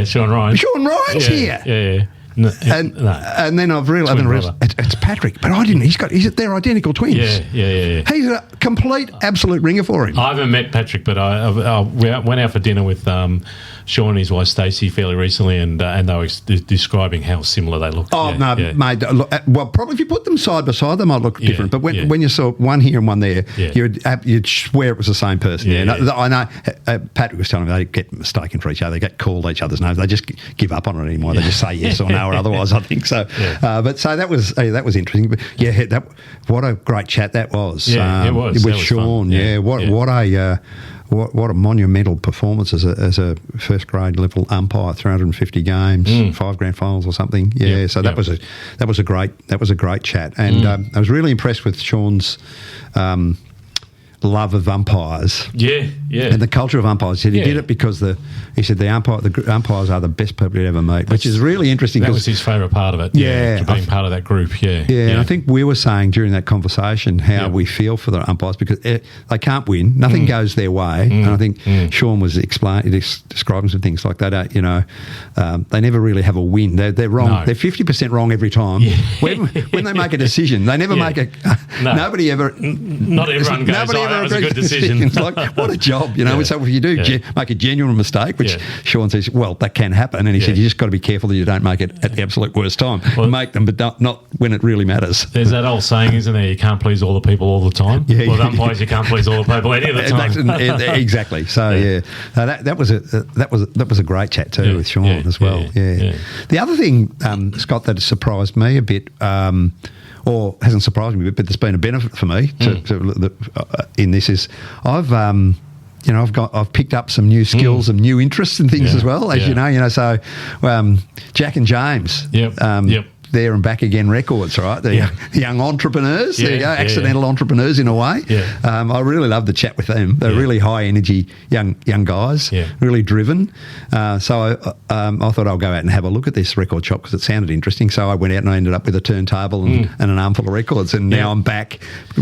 Sean Ryan. Sean Ryan's here. Yeah. And then I've realised it's Patrick, but I didn't. They're identical twins. Yeah. He's a complete, absolute ringer for him. I haven't met Patrick, but we went out for dinner with Sean and his wife Stacey fairly recently, and they were describing how similar they look. Oh, mate. Look, well, probably if you put them side by side, they might look different. But when you saw one here and one there, you'd swear it was the same person. I know. Patrick was telling me they get mistaken for each other. They get called each other's names. They just give up on it anymore. They just say yes or no or otherwise. I think so. But so that was interesting. But what a great chat that was. Yeah, it was with Sean. What a monumental performance as a first grade level umpire, 350 games, 5 grand finals or something. So that was a great chat, and I was really impressed with Sean's love of umpires. And the culture of umpires. He did it because the umpires are the best people you'd ever meet, which is really interesting. That was his favourite part of it. Being part of that group. And I think we were saying during that conversation how we feel for the umpires because they can't win. Nothing goes their way. And I think Sean was describing some things like that. They never really have a win. They're wrong. No. They're 50% wrong every time. When they make a decision, they never make a. Nobody ever. Not everyone goes. That was a good decision. It's like, what a job, you know. So if you do make a genuine mistake, which Sean says, well, that can happen, and he said, you just got to be careful that you don't make it at the absolute worst time. Well, make them, but not when it really matters. There's that old saying, isn't there? You can't please all the people all the time. With umpires, you can't please all the people any of the time. Exactly. So that was a great chat too with Sean as well. The other thing, Scott, that has surprised me a bit. Or hasn't surprised me, but there's been a benefit for me in this is I've picked up some new skills and new interests and things as well, as you know. So Jack and James, There and Back Again Records, right? The young entrepreneurs, there you go, accidental entrepreneurs in a way. I really love the chat with them. They're really high energy young guys, really driven. So I thought I'll go out and have a look at this record shop because it sounded interesting. So I went out and I ended up with a turntable and an armful of records, and now I'm back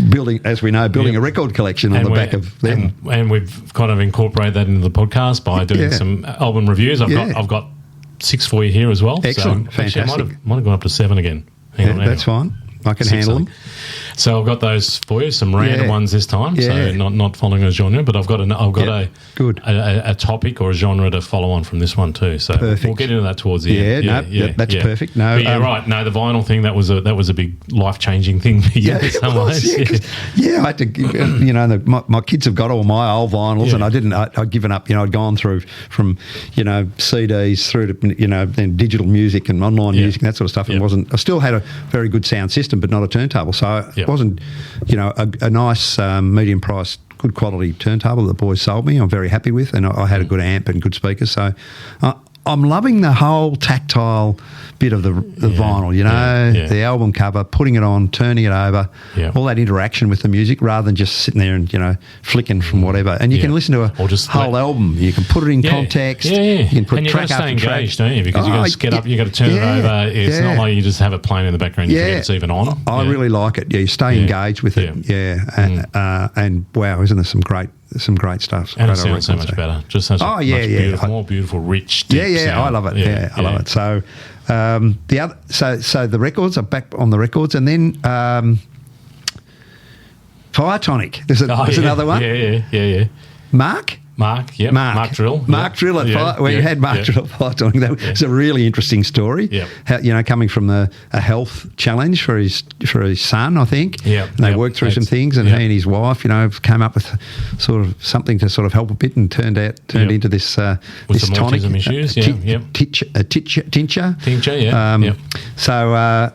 building a record collection on the back of them. And we've kind of incorporated that into the podcast by doing some album reviews. I've got 6 for you here as well. Excellent. So Fantastic. Actually, I might have gone up to 7 again. Hang on, that's fine. I can handle them. So I've got those for you, some random ones this time. So not following a genre, but I've got a topic or a genre to follow on from this one too. So we'll get into that towards the end. That's perfect. No, but you're right. No, the vinyl thing that was a big life changing thing for you in some ways. I had to. My kids have got all my old vinyls, and I didn't. I'd given up. I'd gone through from CDs through to then digital music and online music and that sort of stuff. It wasn't. I still had a very good sound system, but not a turntable. So it wasn't, a nice medium priced, good quality turntable that the boys sold me. I'm very happy with, and I had a good amp and good speakers. So I'm loving the whole tactile bit of the vinyl, the album cover, putting it on, turning it over, all that interaction with the music rather than just sitting there and, flicking from whatever. And you can listen to a whole album. You can put it in context. You can put track after track. And you've got to stay engaged, don't you? Because you've got to get up, you've got to turn it over. It's not like you just have it playing in the background. You forget it's even on. I really like it. You stay engaged with it. And wow, isn't there some great stuff? And it sounds so much better. Just such beautiful, more beautiful, rich, deep sound. I love it. I love it. So so the records are back on the records, and then Fire Tonic. There's another one. Yeah. Mark Drill. Mark Drill at Fire. Well, you had Mark Drill at Fire Tonic. That was a really interesting story. How, coming from a health challenge for his son, I think. And they worked through some things, and he and his wife, came up with sort of something to sort of help a bit, and turned into this with this some tonic, autism issues. Tincture. So.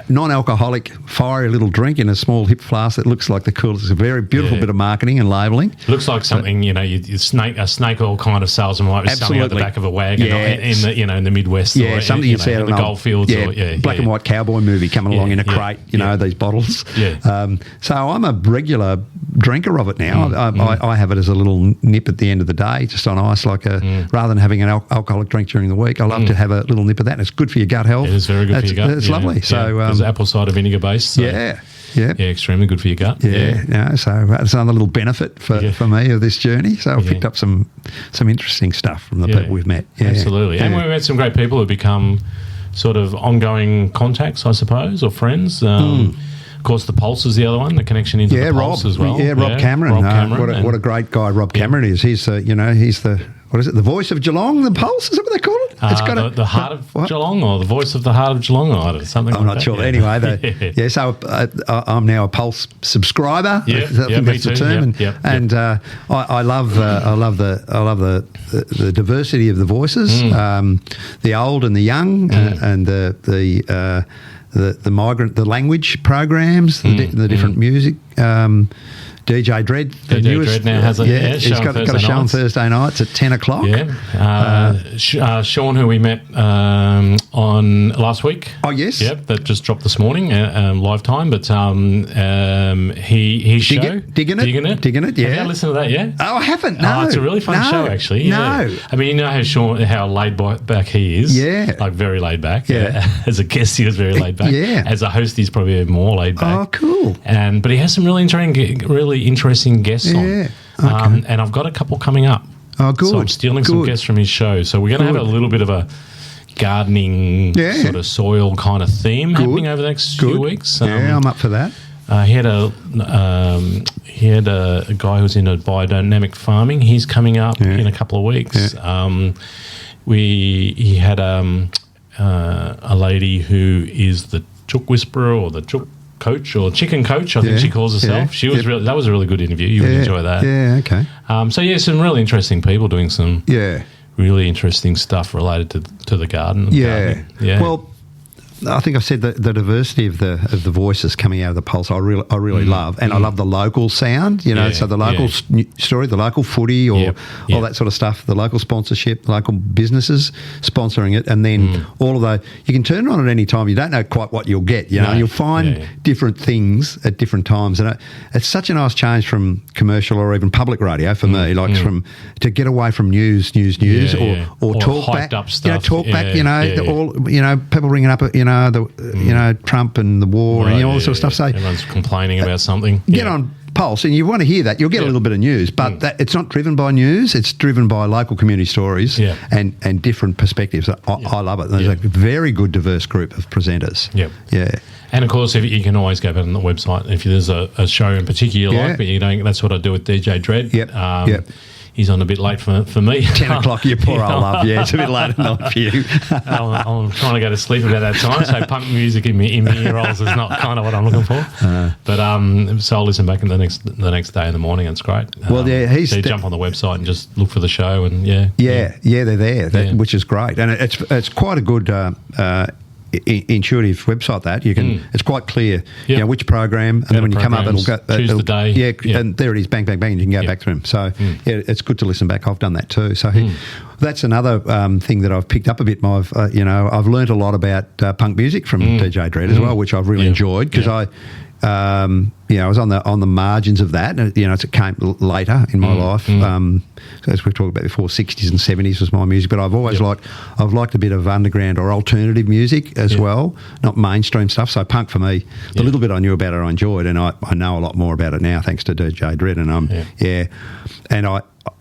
Non-alcoholic, fiery little drink in a small hip flask that looks like the coolest. It's a very beautiful bit of marketing and labelling. Looks like something a snake oil kind of salesman might be selling out the back of a wagon in the Midwest. Or something you see in the goldfields. Black and white cowboy movie coming along in a crate. These bottles. So I'm a regular drinker of it now. I have it as a little nip at the end of the day, just on ice, rather than having an alcoholic drink during the week. I love to have a little nip of that. It's good for your gut health. It is very good for your gut. It's lovely. So it's apple cider vinegar based. So extremely good for your gut. So that's another little benefit for me of this journey. So I've picked up some interesting stuff from the people we've met. Absolutely. And we've met some great people who have become sort of ongoing contacts, I suppose, or friends. Of course, the Pulse is the other one, the connection into the Pulse as well. Rob Cameron. What a great guy Rob Cameron is. He's the what is it? The Voice of Geelong, the Pulse. Is that what they call it? It's got the Heart of Geelong, or the Voice of the Heart of Geelong, or something. I'm like not that. sure. Yeah. Anyway, so I'm now a Pulse subscriber. Yeah, I think that's the term. And I love the diversity of the voices, the old and the young, and the migrant, the language programs, the different music. DJ Dread, the newest, Dread now has he's got a show on Thursday nights at 10 o'clock. Yeah, Sean, who we met on last week. Oh yes, yep, that just dropped this morning, live time. But his show, digging it. Yeah, have you listened to that? Yeah. Oh, I haven't. No, it's a really fun show actually. No, yeah. I mean, you know how laid back he is. Yeah, like very laid back. Yeah, as a guest, he was very laid back. Yeah, as a host, he's probably more laid back. Oh, cool. But he has some really interesting guests on. Yeah. Okay. And I've got a couple coming up. Oh, good. So I'm stealing some guests from his show. So we're going to have a little bit of a gardening sort of soil kind of theme happening over the next few weeks. I'm up for that. He had a guy who's into biodynamic farming. He's coming up in a couple of weeks. Yeah. He had a lady who is the chook whisperer or the chook coach or chicken coach, I think she calls herself. Yeah. She was that was a really good interview. You would enjoy that. Yeah, okay. So some really interesting people doing some really interesting stuff related to the garden. Yeah. Yeah. Well, I think I said that the diversity of the voices coming out of the Pulse, I really love, and I love the local sound. You know, so the local story, the local footy, or all that sort of stuff. The local sponsorship, local businesses sponsoring it, and then all of those. You can turn it on at any time. You don't know quite what you'll get. You know, you'll find different things at different times, and it's such a nice change from commercial or even public radio for me. Like to get away from news, or talk back. Up stuff. Talk back. People ringing up. Trump and the war and all this sort of stuff. So everyone's complaining about something. Get on Pulse, and you want to hear that. You'll get a little bit of news, but it's not driven by news. It's driven by local community stories and different perspectives. I love it. There's a very good, diverse group of presenters. Yep. Yeah. And of course, if you can always go back on the website if there's a show in particular you like, but you don't. That's what I do with DJ Dread. Yep. He's on a bit late for me. 10 o'clock, you poor old love. Yeah, it's a bit late at night for you. I'm trying to go to sleep about that time, so punk music in my ear rolls is not kind of what I'm looking for. But so I'll listen back in the next day in the morning. It's great. Well, so you jump on the website and just look for the show, and they're there, which is great, and it's quite a good. Intuitive website that you can it's quite clear which program, and then when you come up it'll choose the day and there it is, bang bang bang, and you can go back through them. So it's good to listen back. I've done that too, so that's another thing that I've picked up a bit. I've learnt a lot about punk music from DJ Dread as well, which I've really enjoyed, because I was on the margins of that. It came later in my life. As we've talked about before, 60s and 70s was my music, but I've always liked a bit of underground or alternative music as well, not mainstream stuff. So punk for me, the little bit I knew about it, I enjoyed, and I know a lot more about it now thanks to DJ Dread. And and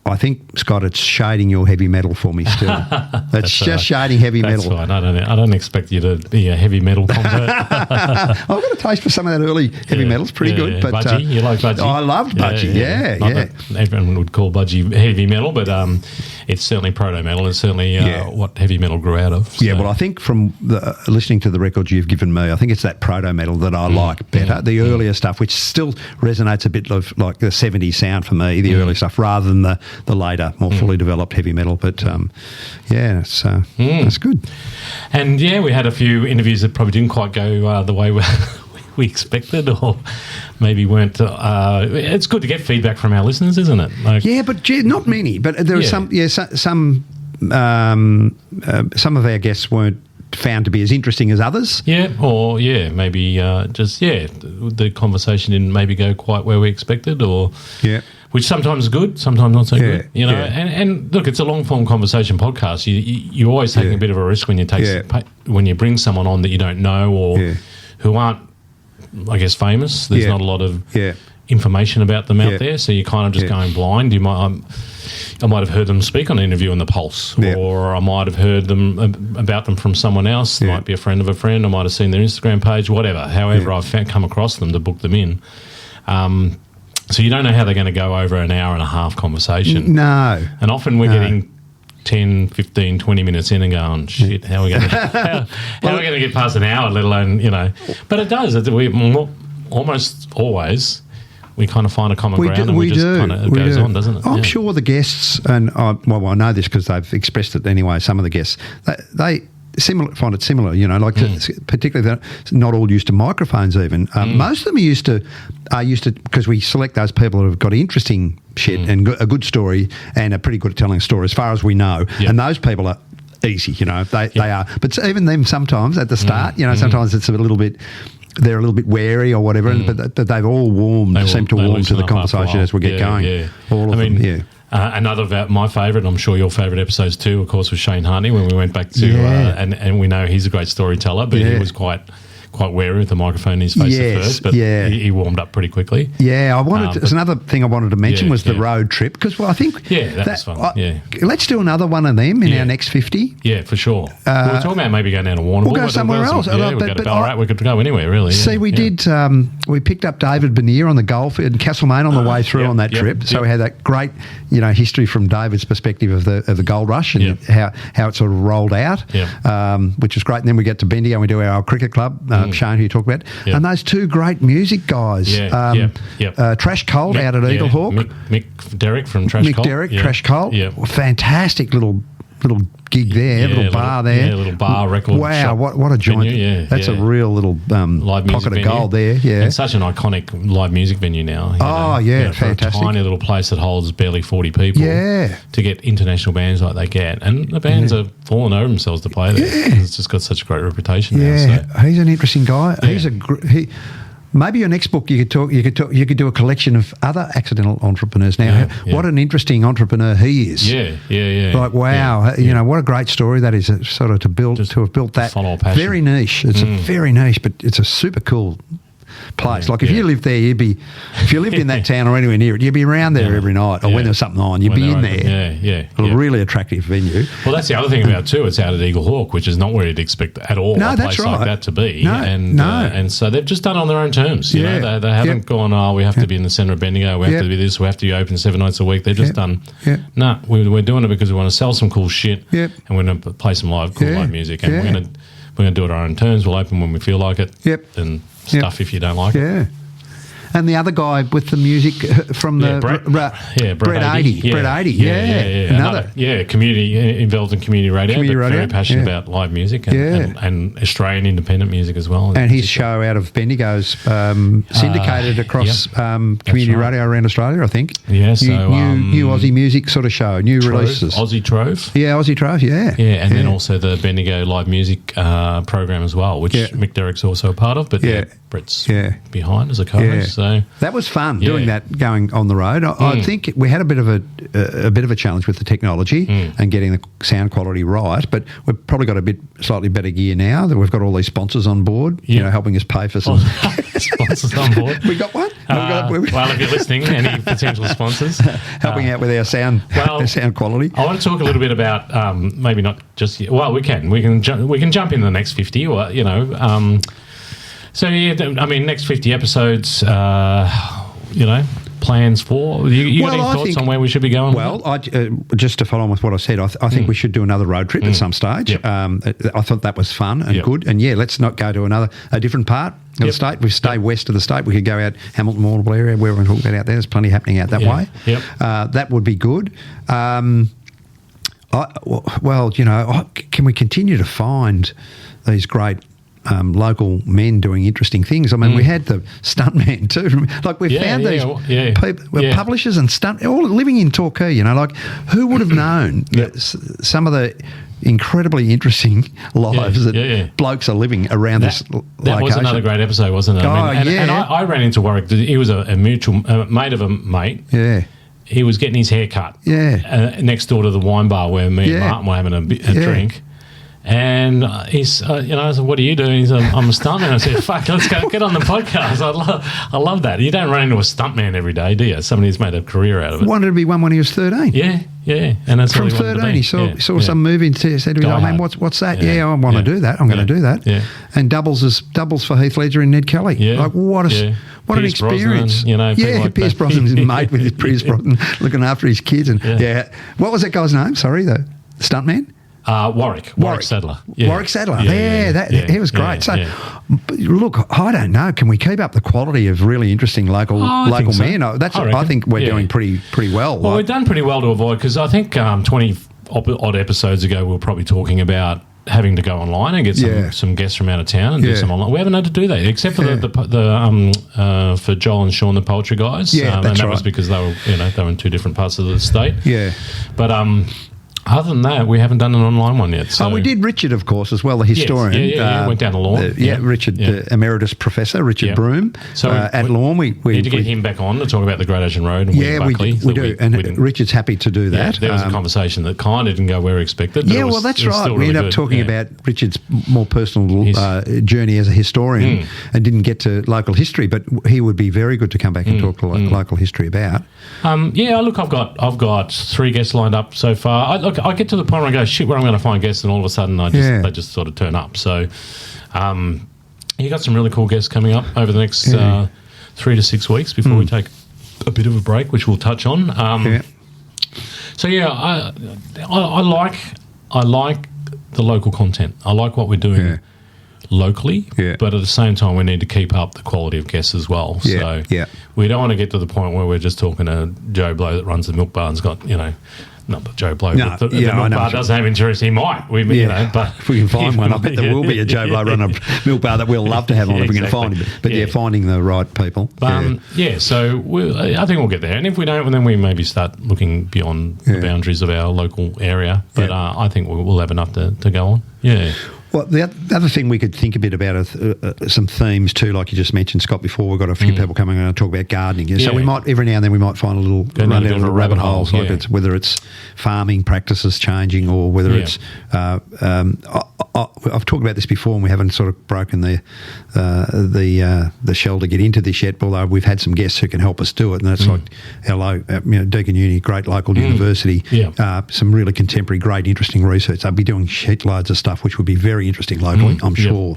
I think, Scott, it's shading your heavy metal for me still. It's just shading heavy metal. That's right. I don't expect you to be a heavy metal convert. I've got a taste for some of that early heavy metal. It's pretty good. But Budgie, you like Budgie? I loved Budgie. Not that everyone would call Budgie heavy metal, but it's certainly proto metal. It's certainly what heavy metal grew out of. So. Yeah, well, I think from listening to the records you've given me, I think it's that proto metal that I like better. The earlier stuff, which still resonates a bit of like the 70s sound for me, the early stuff, rather than the later, more fully developed heavy metal. But that's good. And we had a few interviews that probably didn't quite go the way we expected, or maybe weren't. It's good to get feedback from our listeners, isn't it? But not many. But there are some. Yeah, some of our guests weren't found to be as interesting as others. Maybe the conversation didn't maybe go quite where we expected, or which sometimes is good, sometimes not so good. And look, it's a long form conversation podcast. You're always taking a bit of a risk when you when you bring someone on that you don't know or who aren't, I guess, famous. There's not a lot of information about them out there, so you're kind of just going blind. I might have heard them speak on an interview in the Pulse, or I might have heard them about them from someone else. Might be a friend of a friend. I might have seen their Instagram page, whatever. However, I've come across them to book them in. So you don't know how they're going to go over an hour and a half conversation. No. And often we're getting 10, 15, 20 minutes in and going, shit, how are we going to get past an hour, let alone, But it does. Almost always we kind of find a common ground and it goes on, doesn't it? I'm sure the guests, and I know this because they've expressed it anyway, some of the guests, they find it similar, particularly that not all used to microphones even. Most of them are used to, because we select those people who have got interesting shit and a good story and are pretty good at telling a story as far as we know. Yep. And those people are easy, they are. But even them sometimes at the start, sometimes it's they're a little bit wary or whatever, but they've all seem to warm to the conversation as we get going. Yeah. All of them. Another of my favourite, I'm sure your favourite episodes too, of course, was Shane Harney when we went back to, and we know he's a great storyteller, but he was quite wary with the microphone in his face at first, but he warmed up pretty quickly. Yeah, there's another thing I wanted to mention was the road trip, because I think that was fun. Let's do another one of them in our next 50. Yeah, for sure. We were talking about maybe going down to Warrnambool. We'll go somewhere else. We could go anywhere, really. See, we did. We picked up David Bernier on the Gulf in Castlemaine on the way through on that trip. So we had that great, history from David's perspective of the gold rush and how it sort of rolled out, which was great. And then we get to Bendigo and we do our cricket club. Shane, who you talked about, and those two great music guys, Trash Cold out at Eagle Hawk, Mick Derrick from Trash Cold, Trash Cold, fantastic little gig there, little bar there, little bar record. Wow, shop what a joint! Venue, that's a real little pocket of gold there. Yeah, and such an iconic live music venue now. Fantastic! For a tiny little place that holds barely 40 people. Yeah, to get international bands like they get, and the bands are falling over themselves to play there. Yeah. It's just got such a great reputation. Yeah, now, so. He's an interesting guy. Yeah. Maybe your next book you could do a collection of other accidental entrepreneurs. Now, what an interesting entrepreneur he is. Yeah. Like, wow, what a great story that is. Sort of to have built that very niche. It's a very niche, but it's a super cool place. Like if you lived there, if you lived in that town or anywhere near it, you'd be around there every night, or when there's something on, you'd be in there. A really attractive venue. Well, that's the other thing about it too. It's out at Eagle Hawk, which is not where you'd expect at all a place like that to be. And so they've just done it on their own terms. You know, they haven't gone, we have to be in the centre of Bendigo, we have to be this, we have to be open 7 nights a week. They've just done, we're doing it because we want to sell some cool shit, and we're going to play some live music, and we're going to do it on our own terms. We'll open when we feel like it. And stuff if you don't like it. Yeah. And the other guy with the music from Brett 80. Brett 80. Another. Community, involved in community radio, very passionate about live music and Australian independent music as well. And his show out of Bendigo's syndicated across community radio around Australia, I think. Yeah, so... New Aussie music sort of show, new releases. Aussie Trove. Yeah, Aussie Trove, Yeah, and then also the Bendigo live music program as well, which Mick Derrick's also a part of, but Brett's behind as a co-host. So that was fun doing that, going on the road. I think we had a bit of a challenge with the technology and getting the sound quality right, but we've probably got slightly better gear now that we've got all these sponsors on board, helping us pay for some sponsors on board. We got one. Well, if you're listening, any potential sponsors helping out with our sound, sound quality. I want to talk a little bit about maybe not just we can jump in the next 50, or So, next 50 episodes, plans for? You got any thoughts on where we should be going? Well, just to follow on with what I said, I think we should do another road trip at some stage. Yep. I thought that was fun and good. And, let's not go to a different part of the state. We stay west of the state. We could go out Hamilton, Warrnambool area, where we're talking about out there. There's plenty happening out that way. Yep. That would be good. Can we continue to find these great local men doing interesting things? I mean, we had the stuntman too. Like we found these people, publishers and all living in Torquay. Like who would have known that some of the incredibly interesting lives that blokes are living around this location. That was another great episode, wasn't it? And I ran into Warwick. He was a mutual mate of a mate. Yeah. He was getting his hair cut next door to the wine bar where me and Martin were having a drink. And he's, I said, "What are you doing?" He said, "I'm a stuntman." I said, "Fuck, let's go get on the podcast." I love that. You don't run into a stuntman every day, do you? Somebody who's made a career out of it. Wanted to be one when he was 13. Yeah, and that's from 13. He saw some movie and said to me, "Oh man, what's that?" I want to do that. I'm going to do that. Yeah. And doubles for Heath Ledger and Ned Kelly. Yeah. Like what an experience. Brosnan, Pierce Brosnan's mate with Pierce Brosnan looking after his kids and what was that guy's name? Sorry though. stuntman? Warwick Sadler. Yeah. Warwick Sadler. He was great. But look, I don't know. Can we keep up the quality of really interesting local men? I think we're doing pretty well. Well, we've done pretty well to avoid, because I think 20 odd episodes ago we were probably talking about having to go online and get some guests from out of town and do some online. We haven't had to do that, except for for Joel and Sean, the poultry guys. Yeah, and that was because they were in two different parts of the state. Yeah, but other than that, we haven't done an online one yet. So. We did Richard, of course, as well, the historian. Yes. Went down the lawn. Richard, the emeritus professor, Richard Broome. So at Lawn, we need to get him back on to talk about the Great Ocean Road. And we do. And Richard's happy to do that. There was a conversation that kind of didn't go where we expected. But that's right. We ended up talking about Richard's more personal journey as a historian and didn't get to local history, but he would be very good to come back and talk local history about. Look, I've got 3 guests lined up so far. I get to the point where I go, shit, where I'm going to find guests, and all of a sudden they just sort of turn up. So you got some really cool guests coming up over the next 3 to 6 weeks before we take a bit of a break, which we'll touch on. So I like the local content. I like what we're doing locally, but at the same time we need to keep up the quality of guests as well. So we don't want to get to the point where we're just talking to Joe Blow that runs the milk bar and's got, not the Joe Blow, but the milk bar doesn't have insurance. He might. But if we can find one, I bet there will be a Joe Blow run a milk bar that we'll love to have on if we can find him. But finding the right people. So I think we'll get there. And if we don't, then we maybe start looking beyond the boundaries of our local area. But I think we'll have enough to go on. Yeah. Well, the other thing we could think a bit about some themes too, like you just mentioned, Scott, before. We've got a few people coming on and talk about gardening. So we might, every now and then, we might find a little run down a rabbit hole, whether it's farming practices changing or whether it's... I've talked about this before, and we haven't sort of broken the shell to get into this yet, although we've had some guests who can help us do it, and that's like Deakin Uni, great local university, some really contemporary, great, interesting research. They'll be doing shitloads of stuff which would be very interesting locally, I'm sure.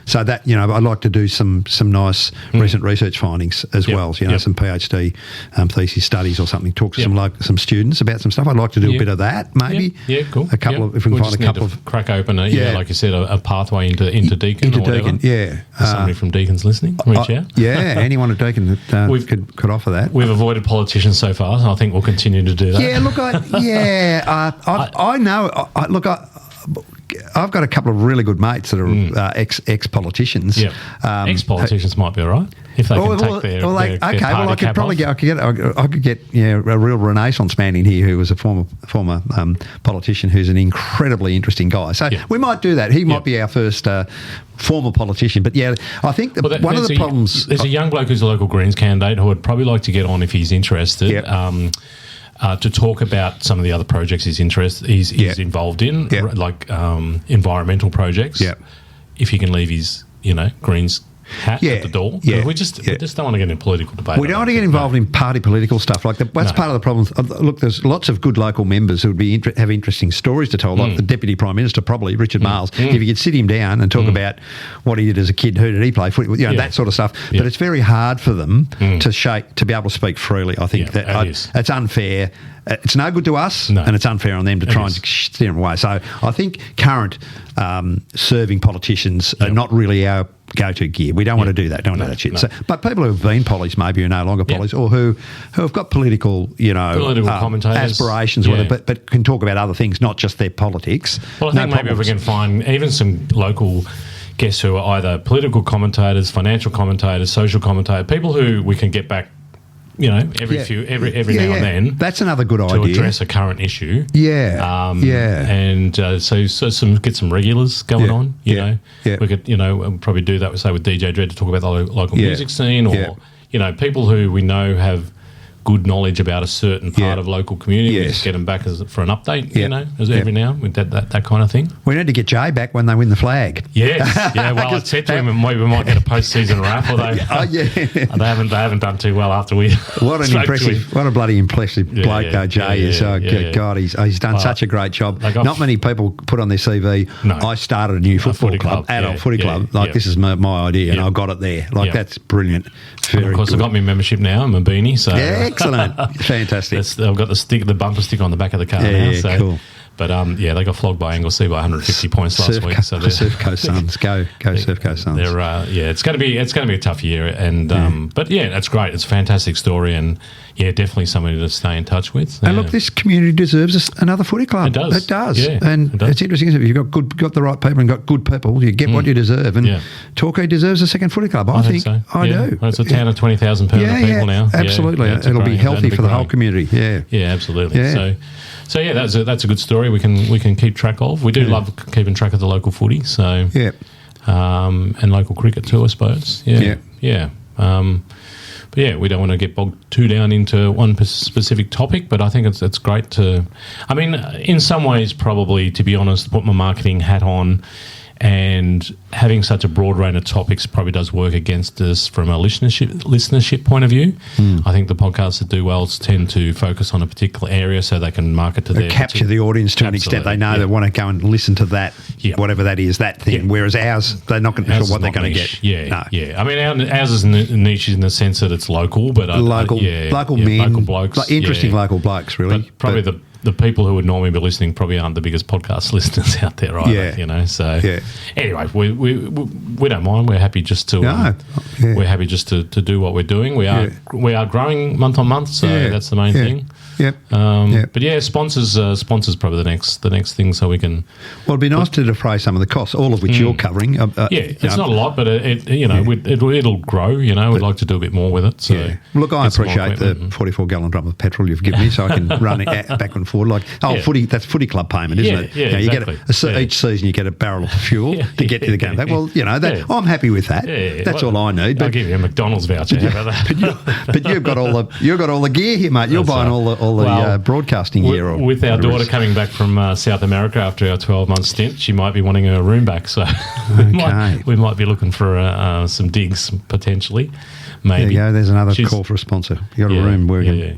So that, I'd like to do some nice recent research findings as well, some PhD thesis studies or something, talk to some students about some stuff. I'd like to do a bit of that, maybe. Cool. A couple of, if we can find a couple of... crack open, like you said, a pathway into Deakin or whatever. Deakin, somebody from Deakin's listeing, reach out. Anyone at Deakin that could offer that. We've avoided politicians so far, and I think we'll continue to do that. I know. I've got a couple of really good mates that are ex-politicians. Ex-politicians might be all right if they can take their I could probably get a real Renaissance man in here who was a former politician who's an incredibly interesting guy. So we might do that. He might be our first former politician. But I think one of the problems... There's a young bloke who's a local Greens candidate who would probably like to get on if he's interested. To talk about some of the other projects he's involved in, like environmental projects. If he can leave his, Greens hat at the door. We just don't want to get in political debate. We don't want to get involved in party political stuff. That's part of the problem. Look, there's lots of good local members who would have interesting stories to tell, like the Deputy Prime Minister, probably, Richard Marles. If you could sit him down and talk about what he did as a kid, who did he play for, that sort of stuff. But it's very hard for them to be able to speak freely. I think it's unfair. It's no good to us, and it's unfair on them to try and steer them away. So I think current serving politicians are not really our go-to gear. We don't want to do that. Don't want to do that shit. So, but people who have been pollies maybe are no longer pollies, or who have got political commentators, aspirations, but can talk about other things, not just their politics. Well, I think maybe if we can find even some local guests who are either political commentators, financial commentators, social commentators, people who we can get back every now and then. That's another good idea. To address a current issue. And so get some regulars going on, We could, probably do that, say, with DJ Dredd to talk about the local music scene, or, people who we know have good knowledge about a certain part of local community. We just get them back for an update, every now with that kind of thing. We need to get Jay back when they win the flag. Yes, well, I said to him, we might get a post-season wrap, although they haven't done too well after we. What a bloody impressive bloke though Jay is. God, he's done such a great job. Not many people put on their CV. No. I started a new football club, adult footy club. This is my idea, and I got it there. That's brilliant. And of course, I've got my membership now. I'm a beanie, so excellent, fantastic. I've got the bumper sticker on the back of the car now. So, cool. But they got flogged by Anglesea by 150 points last week. So Surf Coast Suns, go Surf Coast Suns. It's going to be a tough year, and but that's great. It's a fantastic story, and definitely somebody to stay in touch with. And look, this community deserves another footy club. It does. Yeah, and it's interesting, isn't it? If you've got the right people and got good people, you get what you deserve. And Torquay deserves a second footy club. I think so. I do. Well, it's a town of 20,000 permanent people now. Absolutely, it'll be healthy for the whole community. Yeah, absolutely. Yeah. So that's a good story. We can keep track of. We do love keeping track of the local footy. So and local cricket too, I suppose. Yeah. But we don't want to get bogged too down into one specific topic, but I think it's great to... I mean, in some ways, probably, to be honest, put my marketing hat on, and having such a broad range of topics probably does work against us from a listenership point of view. I think the podcasts that do well tend to focus on a particular area so they can market to capture the audience to an extent. They know they want to go and listen to that, whatever that is, that thing. Whereas ours, they're not going to sure what they're going to get. I mean, ours is niche in the sense that it's local, but local men, local blokes, interesting local blokes, really. But probably the people who would normally be listening probably aren't the biggest podcast listeners out there either, So anyway, we don't mind. We're happy just to we're happy just to do what we're doing. We are growing month on month, so that's the main thing. But sponsors probably the next thing, so we can. Well, it'd be nice to defray some of the costs, all of which you're covering. It's not a lot, but it'll grow. We'd like to do a bit more with it. So look, I appreciate the 44-gallon drum of petrol you've given me, so I can run it back and forward. Footy. That's footy club payment, isn't it? Yeah, exactly. You get each season you get a barrel of fuel to get to the game back. Well, I'm happy with that. That's all I need. I'll give you a McDonald's voucher. But you've got all the gear here, mate. You're buying all the broadcasting gear. With our daughter coming back from South America after our 12-month stint, she might be wanting her room back. So we might be looking for some digs potentially. Maybe. There you go. There's another call for a sponsor. You got a room working. Yeah.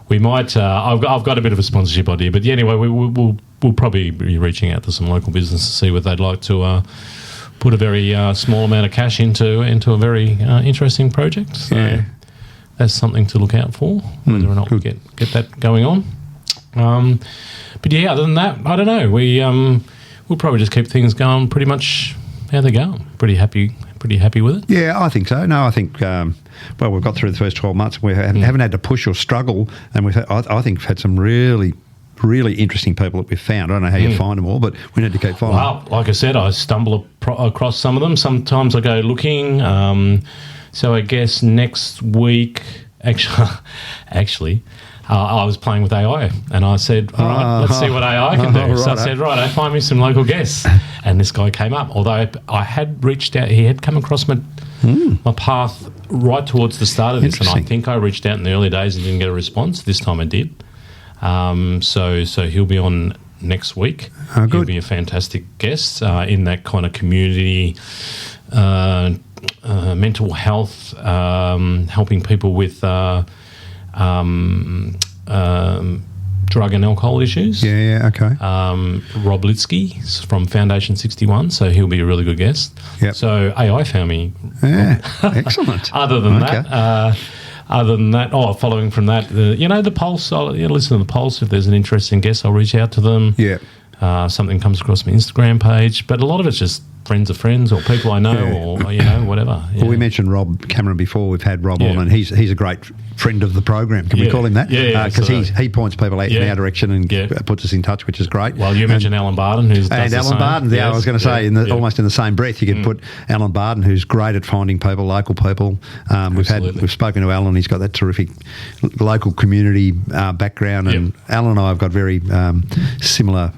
We might. I've got a bit of a sponsorship idea, but anyway, we'll probably be reaching out to some local business to see what they'd like to put a very small amount of cash into a very interesting project. So that's something to look out for, whether or not we get that going on. But other than that, I don't know. We'll probably just keep things going pretty much how they're going. Pretty happy with it. Yeah, I think so. No, I think we've got through the first 12 months. We haven't had to push or struggle, and I think we've had some really interesting people that we've found. I don't know how you find them all, but we need to keep following. Well, like I said, I stumble across some of them. Sometimes I go looking. So I guess next week, actually, I was playing with AI, and I said, all right, let's see what AI can do. So I said, right, find me some local guests. And this guy came up, although I had reached out. He had come across my path right towards the start of this, and I think I reached out in the early days and didn't get a response. This time I did. So he'll be on next week. He'll be a fantastic guest in that kind of community mental health, helping people with drug and alcohol issues. Okay. Rob Litsky from Foundation 61, so he'll be a really good guest. Yep. So AI found me. Yeah, excellent. Other than that, following from that, the Pulse, I'll listen to the Pulse. If there's an interesting guest, I'll reach out to them. Yeah. Something comes across my Instagram page, but a lot of it's just friends of friends or people I know or whatever. Yeah. Well, we mentioned Rob Cameron before. We've had Rob on, and he's a great friend of the program. Can we call him that? Because he points people in our direction and puts us in touch, which is great. Well, you mentioned Alan Barden, who's does the Alan Barden. I was going to say almost in the same breath, you could put Alan Barden, who's great at finding people, local people. We've spoken to Alan. He's got that terrific local community background, and Alan and I have got very similar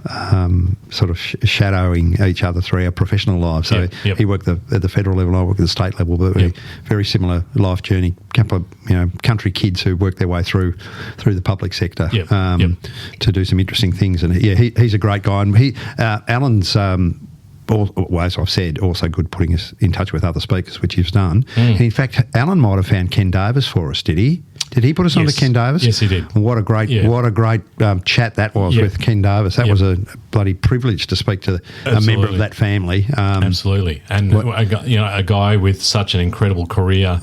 sort of shadowing each other through our professional lives. So he worked at the federal level, I work at the state level, but very similar life journey. Couple of country kids who work their way through the public sector to do some interesting things. And he's a great guy. And Alan's as I've said, also good putting us in touch with other speakers, which he's done. And in fact, Alan might have found Ken Davis for us, did he? Did he put us on to Ken Davis? Yes, he did. What a great chat that was with Ken Davis. That was a bloody privilege to speak to a member of that family. Absolutely. And a guy with such an incredible career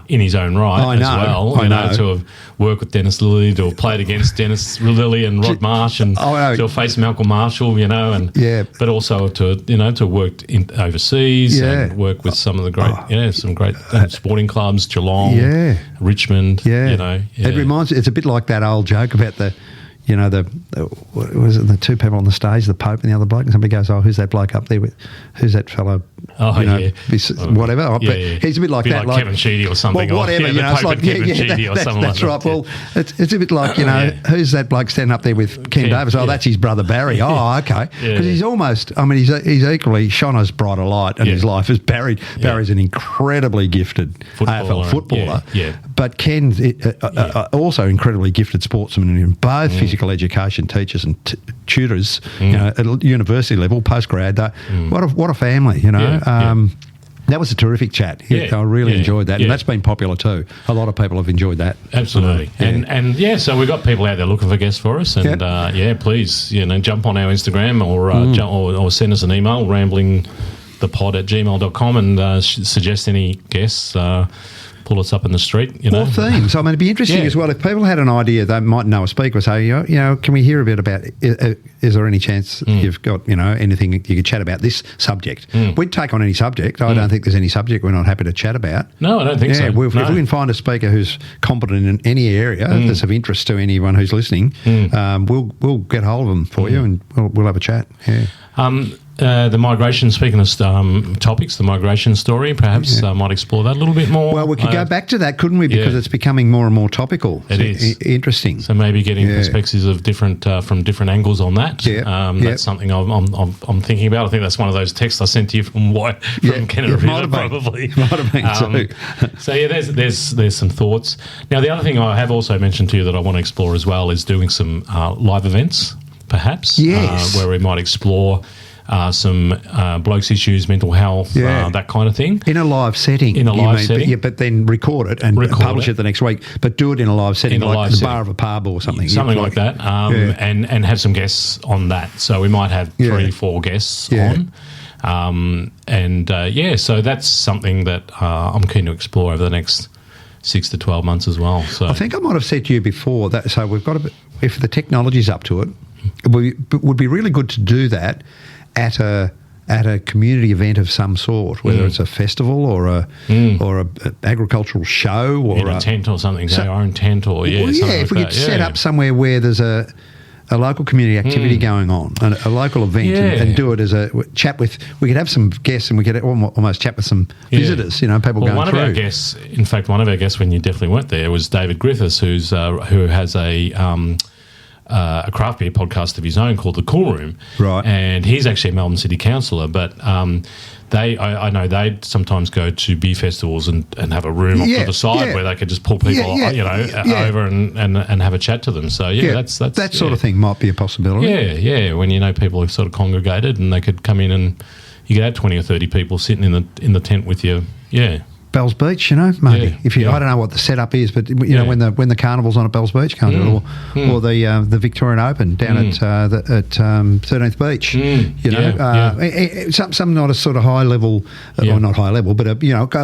in his own right as well. I know. To have worked with Dennis Lilly, to have played against Dennis Lilly and Rod Marsh, and to have faced Malcolm Marshall, but also to have worked overseas and work with some of the great sporting clubs, Geelong, Richmond. It reminds. It's a bit like that old joke about the two people on the stage, the Pope and the other bloke, and somebody goes, who's that bloke up there with, who's that fellow, whatever. He's a bit like that. Like Kevin Sheedy or something. Well, whatever, it's like, that's right. Well, it's a bit like, who's that bloke standing up there with Ken Davis? That's his brother Barry. Okay. Because he's almost, he's equally shone as bright a light in his life as Barry. Barry's an incredibly gifted AFL footballer. But Ken's also incredibly gifted sportsman in both physical education teachers and tutors, at university level, post-grad. What a family, That was a terrific chat. I really enjoyed that, and that's been popular too. A lot of people have enjoyed that. Absolutely, so we've got people out there looking for guests for us, and please, jump on our Instagram or send us an email, ramblingthepod@gmail.com, and suggest any guests. Pull us up in the street, Or themes. It'd be interesting as well if people had an idea they might know a speaker. Say, can we hear a bit about? Is there any chance you've got anything you could chat about this subject? We'd take on any subject. I don't think there's any subject we're not happy to chat about. No, I don't think so. If we can find a speaker who's competent in any area that's of interest to anyone who's listening, we'll get hold of them for you and we'll have a chat. The migration, speaking of topics, the migration story, perhaps might explore that a little bit more. Well, we could go back to that, couldn't we? Because it's becoming more and more topical. It is. Interesting. So maybe getting perspectives of from different angles on that. That's something I'm thinking about. I think that's one of those texts I sent to you from Kenneth River, probably. Might have been too. So, there's some thoughts. Now, the other thing I have also mentioned to you that I want to explore as well is doing some live events, perhaps, where we might explore some blokes' issues, mental health, that kind of thing. In a live setting. But then record it and publish it the next week. But do it in a live setting, like the bar of a pub or something. Something like that. And have some guests on that. So we might have 3-4 guests on. So that's something that I'm keen to explore over the next 6 to 12 months as well. So I think I might have said to you before that, so we've got if the technology's up to it, it would be really good to do that at a community event of some sort, whether it's a festival or a agricultural show or in a tent or something, our own tent or if we could set up somewhere where there's a local community activity going on, a local event, and do it as a chat with. We could have some guests and we could almost chat with some visitors. People going through. One of our guests, when you definitely weren't there, was David Griffiths, who has a craft beer podcast of his own called The Cool Room. Right. And he's actually a Melbourne City councillor, but I know they'd sometimes go to beer festivals and have a room off to the side where they could just pull people over and have a chat to them. So, that's that sort of thing might be a possibility. When people have sort of congregated and they could come in and you could have 20 or 30 people sitting in the tent with you. Bells Beach, maybe. I don't know what the setup is, but when the carnival's on at Bells Beach, can't do it, or the Victorian Open down at 13th Beach. Some not a sort of high level, or not high level, but a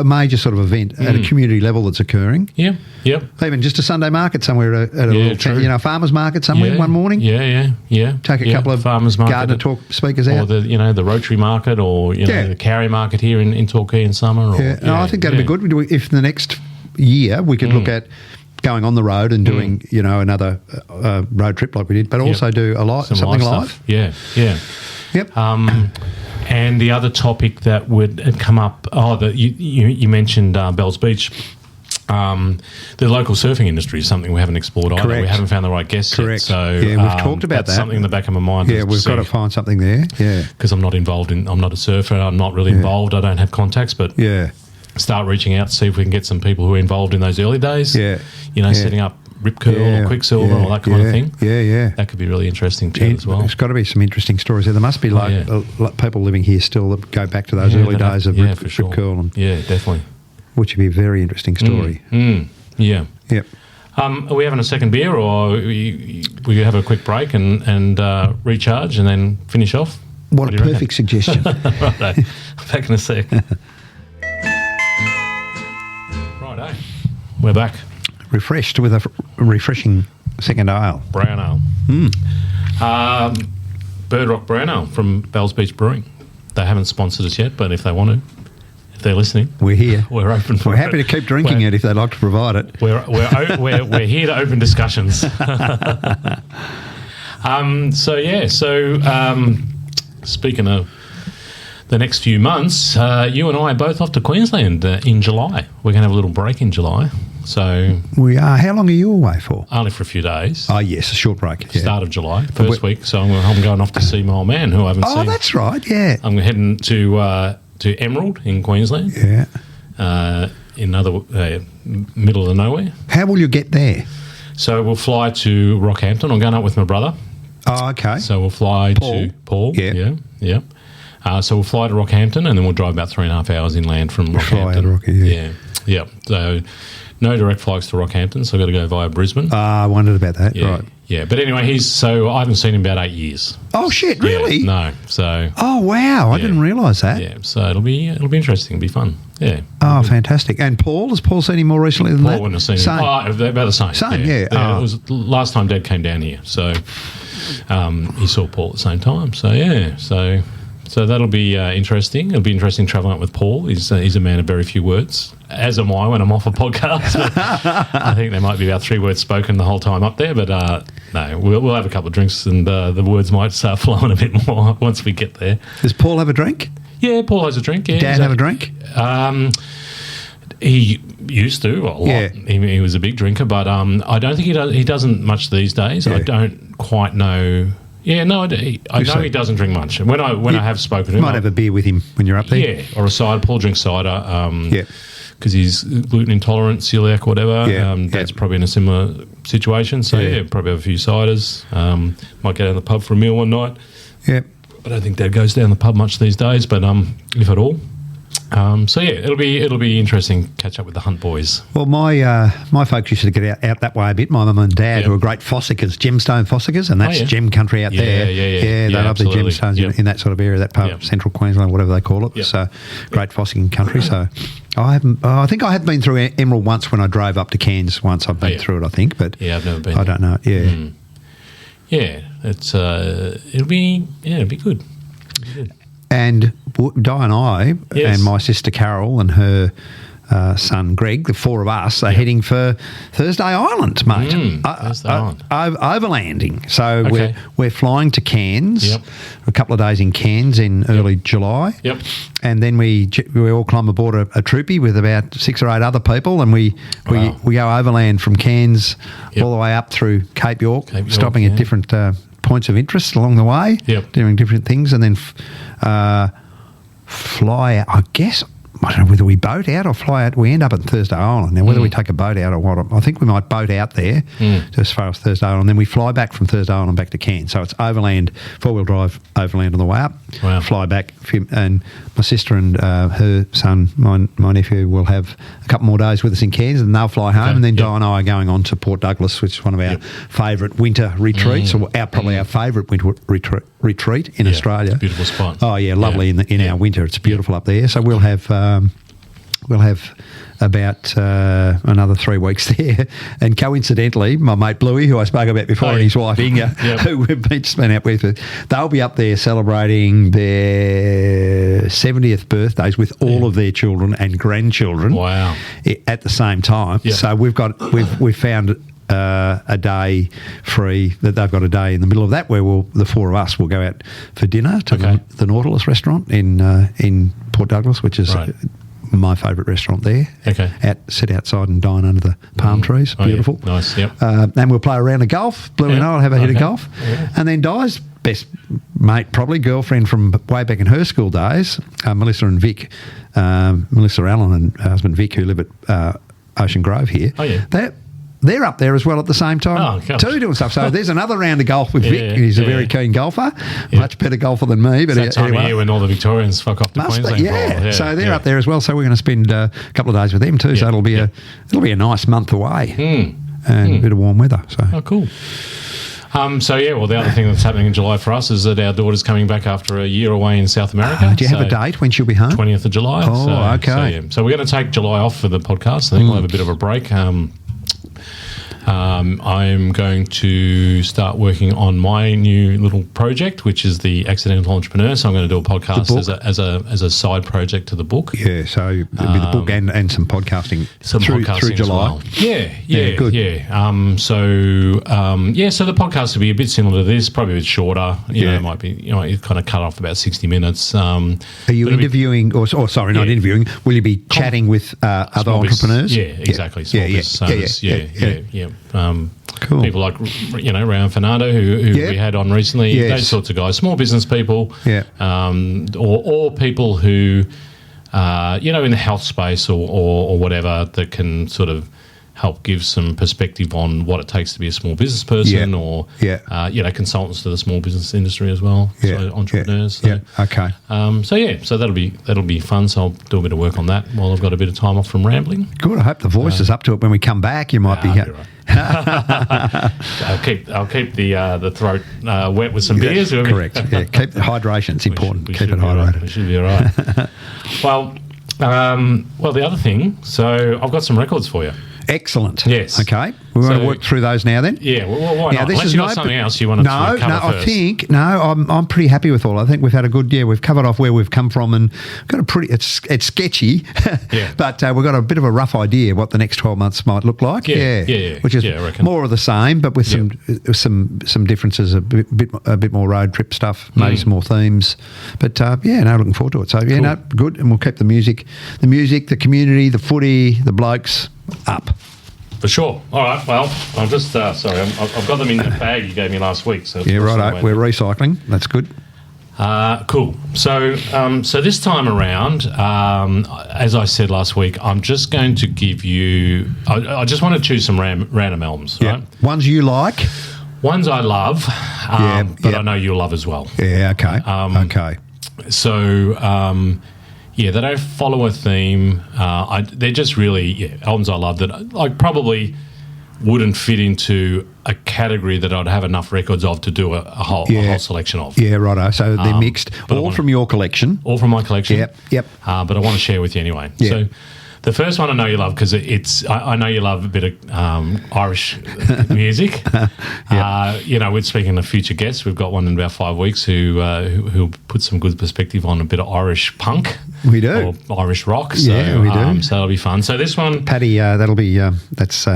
major sort of event at a community level that's occurring. Even just a Sunday market somewhere at a little tent, farmers market somewhere one morning. Take a couple of farmers market gardener talk speakers out, or the Rotary market, or the Carry market here in Torquay in summer. I think that'd be good if the next year we could look at going on the road and doing another road trip like we did, but also do something live. Yep. And the other topic that would come up, you mentioned Bells Beach. The local surfing industry is something we haven't explored either. Correct. We haven't found the right guests yet. So we've talked about that's something in the back of my mind. We've got to find something there. Because I'm not a surfer. I'm not really involved. I don't have contacts, but start reaching out to see if we can get some people who are involved in those early days. Setting up Rip Curl or Quicksilver or that kind of thing. That could be really interesting too as well. There's got to be some interesting stories there. There must be people living here still that go back to those early days of Rip Curl. Definitely. Which would be a very interesting story. Yep. Are we having a second beer, or we have a quick break and recharge and then finish off? What a perfect suggestion. Righto. Back in a sec. Righto. We're back. Refreshed with a refreshing second ale. Brown ale. Bird Rock Brown Ale from Bells Beach Brewing. They haven't sponsored us yet, but if they want to, if they're listening, we're here. We're open for We're happy to keep drinking it if they'd like to provide it. We're here to open discussions. Speaking of the next few months, you and I are both off to Queensland in July. We're going to have a little break in July. So we are. How long are you away for? Only for a few days. Oh, yes, a short break. Yeah. Start of July, first week. So I'm going off to see my old man, who I haven't seen. Oh, that's right, yeah. I'm heading to Emerald in Queensland. Yeah. In another middle of the nowhere. How will you get there? So we'll fly to Rockhampton. I'm going up with my brother. Oh, okay. So we'll fly to Paul. Yeah. So we'll fly to Rockhampton, and then we'll drive about 3.5 hours inland from Rockhampton. Yeah. So no direct flights to Rockhampton, so I've got to go via Brisbane. I wondered about that. Yeah. Right. Yeah, but anyway, I haven't seen him about 8 years. Oh shit! Really? Yeah, no. So. Oh wow! I didn't realise that. Yeah. So it'll be interesting. It'll be fun. Yeah. Oh, fantastic! And Paul, has Paul seen him more recently than that? Paul wouldn't have seen him. They're about the same. Same. Yeah. It was last time Dad came down here, so he saw Paul at the same time. So yeah. So that'll be interesting. It'll be interesting travelling up with Paul. He's a man of very few words, as am I when I'm off a podcast. I think there might be about 3 words spoken the whole time up there, but no, we'll have a couple of drinks and the words might start flowing a bit more once we get there. Does Paul have a drink? Yeah, Paul has a drink. Yeah, Dad have a drink? He used to a lot. Yeah. He was a big drinker, but I don't think he doesn't much these days. Yeah. I don't quite know. Yeah, no, I know he doesn't drink much. When I have spoken to him, might have a beer with him when you're up there. Yeah, or a cider. Paul drinks cider. Because he's gluten intolerant, celiac, whatever. Yeah. Dad's probably in a similar situation. So probably have a few ciders. Might go down the pub for a meal one night. Yeah. I don't think Dad goes down the pub much these days, but if at all. It'll be interesting to catch up with the Hunt boys. Well, my folks used to get out that way a bit. My mum and dad were great fossicers, gemstone fossicers, and that's gem country out there. Yeah, they love the gemstones in that sort of area, that part of central Queensland, whatever they call it. So great fossicking country. So I think I have been through Emerald once when I drove up to Cairns once. I've been through it, I think, but I've never been. I don't know. Yeah, yeah, it'll be good. And Di and I and my sister Carol and her son Greg, the 4 of us, are heading for Thursday Island, mate. Thursday Island. Overlanding. So we're flying to Cairns, a couple of days in Cairns in early July. Yep. And then we all climb aboard a troopy with about 6 or 8 other people, and we go overland from Cairns all the way up through Cape York, stopping at different points of interest along the way, doing different things, and then fly out. I guess, I don't know whether we boat out or fly out. We end up at Thursday Island. Now, whether we take a boat out or what, I think we might boat out there as far as Thursday Island. Then we fly back from Thursday Island back to Cairns. So it's overland, 4-wheel drive overland on the way up, fly back. And my sister and her son, my nephew, will have a couple more days with us in Cairns, and they'll fly home. And then Di and I are going on to Port Douglas, which is one of our favourite winter retreats, or probably our favourite winter retreat in Australia. It's a beautiful spot. Oh, yeah, lovely in our winter. It's beautiful up there. So we'll have about another 3 weeks there. And coincidentally, my mate Bluey, who I spoke about before, and his wife Inga, who we've been spent out with, they'll be up there celebrating their 70th birthdays with all of their children and grandchildren. Wow! At the same time. Yep. So we've found a day free, that they've got a day in the middle of that where the 4 of us will go out for dinner to the Nautilus restaurant in Port Douglas, which is my favourite restaurant there. Sit outside and dine under the palm trees. Beautiful. Yeah. Nice. Yep. And we'll play a round of golf. Blue and I will have a hit of golf. And then Di's best mate, probably girlfriend from way back in her school days, Melissa and Vic, Melissa Allen and her husband Vic, who live at Ocean Grove here. They're up there as well at the same time too, doing stuff. So there's another round of golf with Vic. He's a very keen golfer, much better golfer than me. But it's that time of year when all the Victorians fuck off to Queensland. So they're up there as well. So we're going to spend a couple of days with them too. So it'll be a nice month away. and a bit of warm weather. So. Oh, cool. The other thing that's happening in July for us is that our daughter's coming back after a year away in South America. Do you have a date when she'll be home? 20th of July. Oh, okay. So we're going to take July off for the podcast. I think we'll have a bit of a break. I'm going to start working on my new little project, which is the Accidental Entrepreneur. So I'm going to do a podcast as a side project to the book. Yeah, so it'll be the book and some podcasting through July. Well. Yeah, good. Yeah. So the podcast will be a bit similar to this, probably a bit shorter. It might be it kind of cut off about 60 minutes. Are you interviewing? Not interviewing. Will you be chatting with other entrepreneurs? Yeah, exactly. Small business owners. Yeah. Cool. People like Rayan Fernando, who we had on recently, those sorts of guys, small business people, or people who in the health space or whatever, that can sort of help give some perspective on what it takes to be a small business person, or consultants to the small business industry as well, so entrepreneurs. Okay. So that'll be fun. So I'll do a bit of work on that while I've got a bit of time off from rambling. Good. I hope the voice is up to it when we come back. You might be. Right. I'll keep the throat wet with some beers. Correct. Yeah. Keep the hydration's important. Keep it hydrated. We should be all right. Well, the other thing. So I've got some records for you. Excellent. Yes. Okay. We want to work through those now then? Yeah. Well, why not? Unless you've got something else you want to cover first. I'm pretty happy with all. I think we've had a good, we've covered off where we've come from, and got a pretty, it's sketchy, but we've got a bit of a rough idea what the next 12 months might look like. Yeah. Which is I reckon. more of the same, but with some differences, a bit more road trip stuff, maybe some more themes. But looking forward to it. So cool. Good. And we'll keep the music, the community, the footy, the blokes up. For sure. All right. Well, I'm just sorry. I've got them in the bag you gave me last week. So right. We're recycling. That's good. Cool. So this time around, as I said last week, I'm just going to give you. I just want to choose some random albums. Right. Ones you like. Ones I love. But I know you'll love as well. Yeah. Okay. Okay. So. They don't follow a theme. They're just really albums I love that I probably wouldn't fit into a category that I'd have enough records of to do a whole selection of. Yeah, righto. So they're mixed. All from your collection. All from my collection. Yep. But I want to share with you anyway. Yeah. So the first one I know you love, because I know you love a bit of Irish music. We're speaking of future guests. We've got one in about 5 weeks who'll put some good perspective on a bit of Irish punk. We do. Or Irish rock. So, we do. So that'll be fun. So this one... Paddy, that'll be... that's...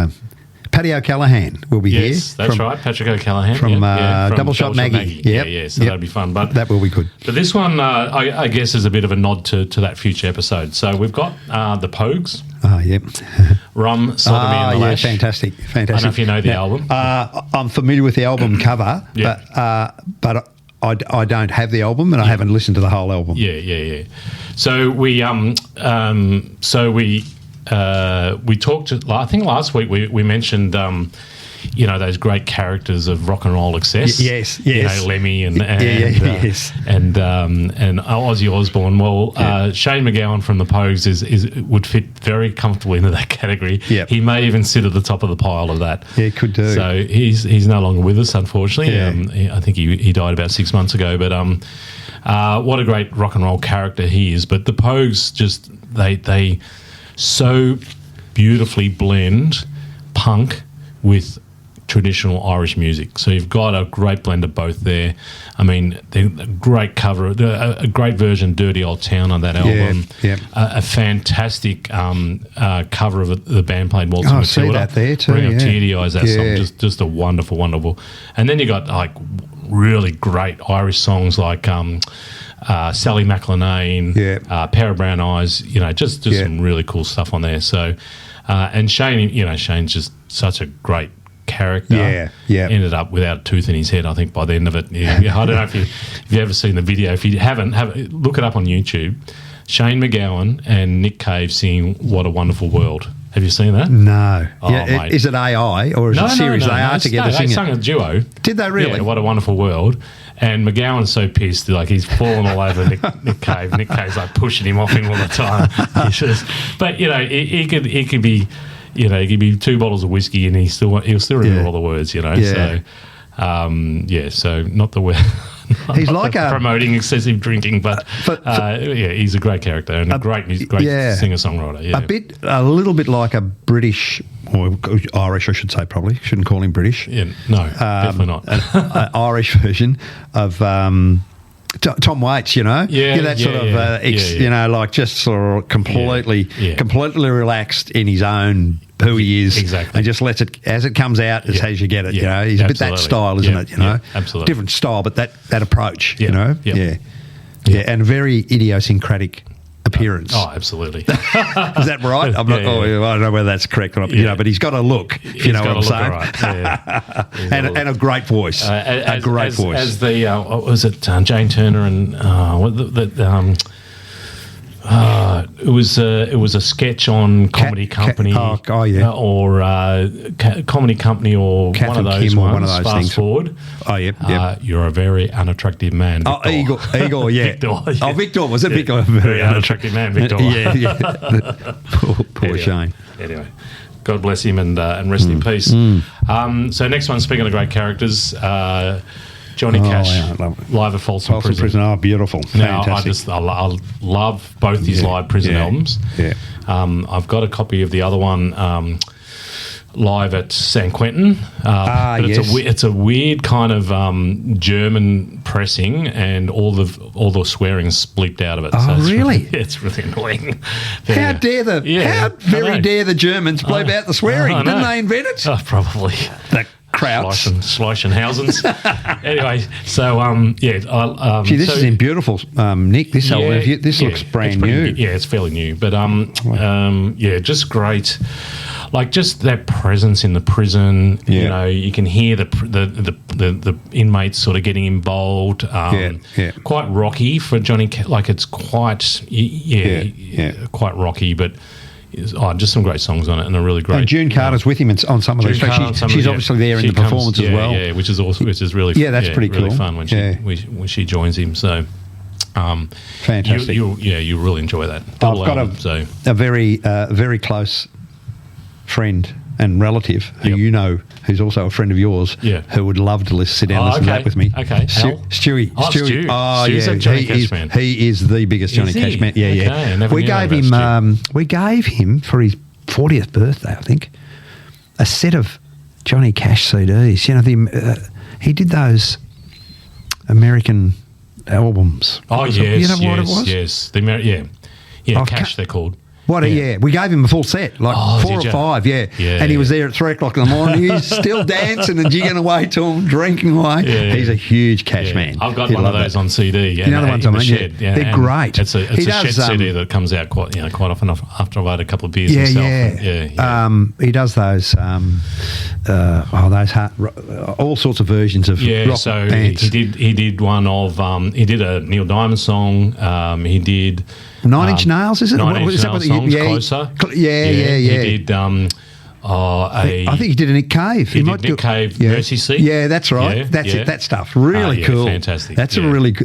Paddy O'Callaghan will be here. Yes, that's right. Patrick O'Callaghan. From Double Shot Maggie. So that'll be fun. But that will be good. But this one, I guess, is a bit of a nod to that future episode. So we've got the Pogues. Oh, yep. Rum, Sodomy and the Lash. Fantastic. I don't know if you know the album. I'm familiar with the album cover, but I don't have the album, and I haven't listened to the whole album. Yeah. So we talked. I think last week we mentioned those great characters of rock and roll excess. Yes. Lemmy and yes. and Ozzy Osbourne. Well, Shane MacGowan from the Pogues would fit very comfortably into that category. Yep. He may even sit at the top of the pile of that. Yeah, could do. So he's no longer with us, unfortunately. Yeah. I think he died about 6 months ago. But what a great rock and roll character he is. But the Pogues just they so beautifully blend punk with traditional Irish music. So you've got a great blend of both there. I mean, a great cover, a great version, Dirty Old Town on that album. Yeah. A fantastic cover of the band played Waltz Matilda. I see that there too. Bring up tear to your eyes, that song. Just a wonderful, wonderful. And then you got like really great Irish songs like Sally McLean, Pair of Brown Eyes, just some really cool stuff on there. So, and Shane, Shane's just such a great character. Ended up without a tooth in his head, I think, by the end of it. I don't know if you've ever seen the video. If you haven't, look it up on YouTube. Shane MacGowan and Nick Cave singing "What a Wonderful World." Have you seen that? No. Mate. Is it AI or is it series? They are together singing. They sung a duo. Did they really? Yeah, What a Wonderful World. And McGowan's so pissed, like he's falling all over Nick Cave. Nick Cave's like pushing him off him all the time. But he could be, you know, give me 2 bottles of whiskey and he'll still remember all the words, you know. Yeah. So, so not the way. He's like promoting excessive drinking, but he's a great character and a great singer-songwriter. Yeah. A little bit like a British or Irish, I should say. Probably shouldn't call him British. Yeah, no, definitely not. An Irish version of Tom Waits, you know, you know, like just sort of completely relaxed in his own who he is, exactly, and just lets it as it comes out as you get it. You know, he's a bit that style, isn't it? You know, absolutely different style, but that approach. You know, yeah, and very idiosyncratic appearance. Oh, absolutely. Is that right? I'm not. I don't know whether that's correct or not. But, you know, but he's got a look. If you know what I'm saying. Right. and a great voice. A great voice. As the what was it? Jane Turner and it was a sketch on Comedy Company. Or Comedy Company, or Kath one of those Kim, ones. One of those Fast things. forward. Oh, yep. You're a very unattractive man, Victor. Oh, Igor, yeah. Victor, yeah. Oh, Victor, was it Victor? Very unattractive man, Victor. Yeah. Poor Shane. Anyway, God bless him and rest in peace. So next one, speaking of great characters, Johnny Cash, live at Folsom Prison. Oh, beautiful. Now, Fantastic. I love both his live prison albums. Yeah. I've got a copy of the other one live at San Quentin. But it's a weird kind of German pressing, and all the swearing's bleeped out of it. Oh, so really? It's really annoying. How dare the Germans bleep out the swearing? Didn't they invent it? Oh, probably. Krauts. Schleichenhausen's. Anyway, so this is in beautiful nick. This album, this looks brand new. Yeah, it's fairly new, but just great. Like just that presence in the prison. Yeah. You know, you can hear the inmates sort of getting involved. Quite rocky for Johnny. Like it's quite quite rocky, but. Just some great songs on it, and a really great. And June Carter's with him on some of those. She's obviously there in the performance as well. Yeah, which is awesome. Which is really that's pretty really cool. Fun when she joins him. So fantastic. You really enjoy that. I've got a very close friend and relative who you know, who's also a friend of yours, who would love to sit down and listen to that with me. Okay, Stewie. Stu. Oh, Stu's a Johnny Cash fan. He is the biggest Johnny Cash man. Yeah, okay, We gave him for his 40th birthday, I think, a set of Johnny Cash CDs. You know, he did those American albums. Oh, yes, you know what it was? Yes, Cash they're called. We gave him a full set, like 4 or 5, and he was there at 3 o'clock in the morning. He's still dancing and jigging away to him, drinking away. Yeah. He's a huge Cash man. I've got one of those on CD. You know the ones I mean? Shed, they're great. It's a Shed CD that comes out quite often after I've had a couple of beers myself. He does those all sorts of versions of rock bands. He did one of he did a Neil Diamond song. He did 9 Inch Nails, is it? 9 Inch Nails songs, Closer. He did. I think he did a Nick Cave. He did Nick Cave, Mercy Seat. Yeah, that's right. That's it. That stuff really cool. Fantastic. That's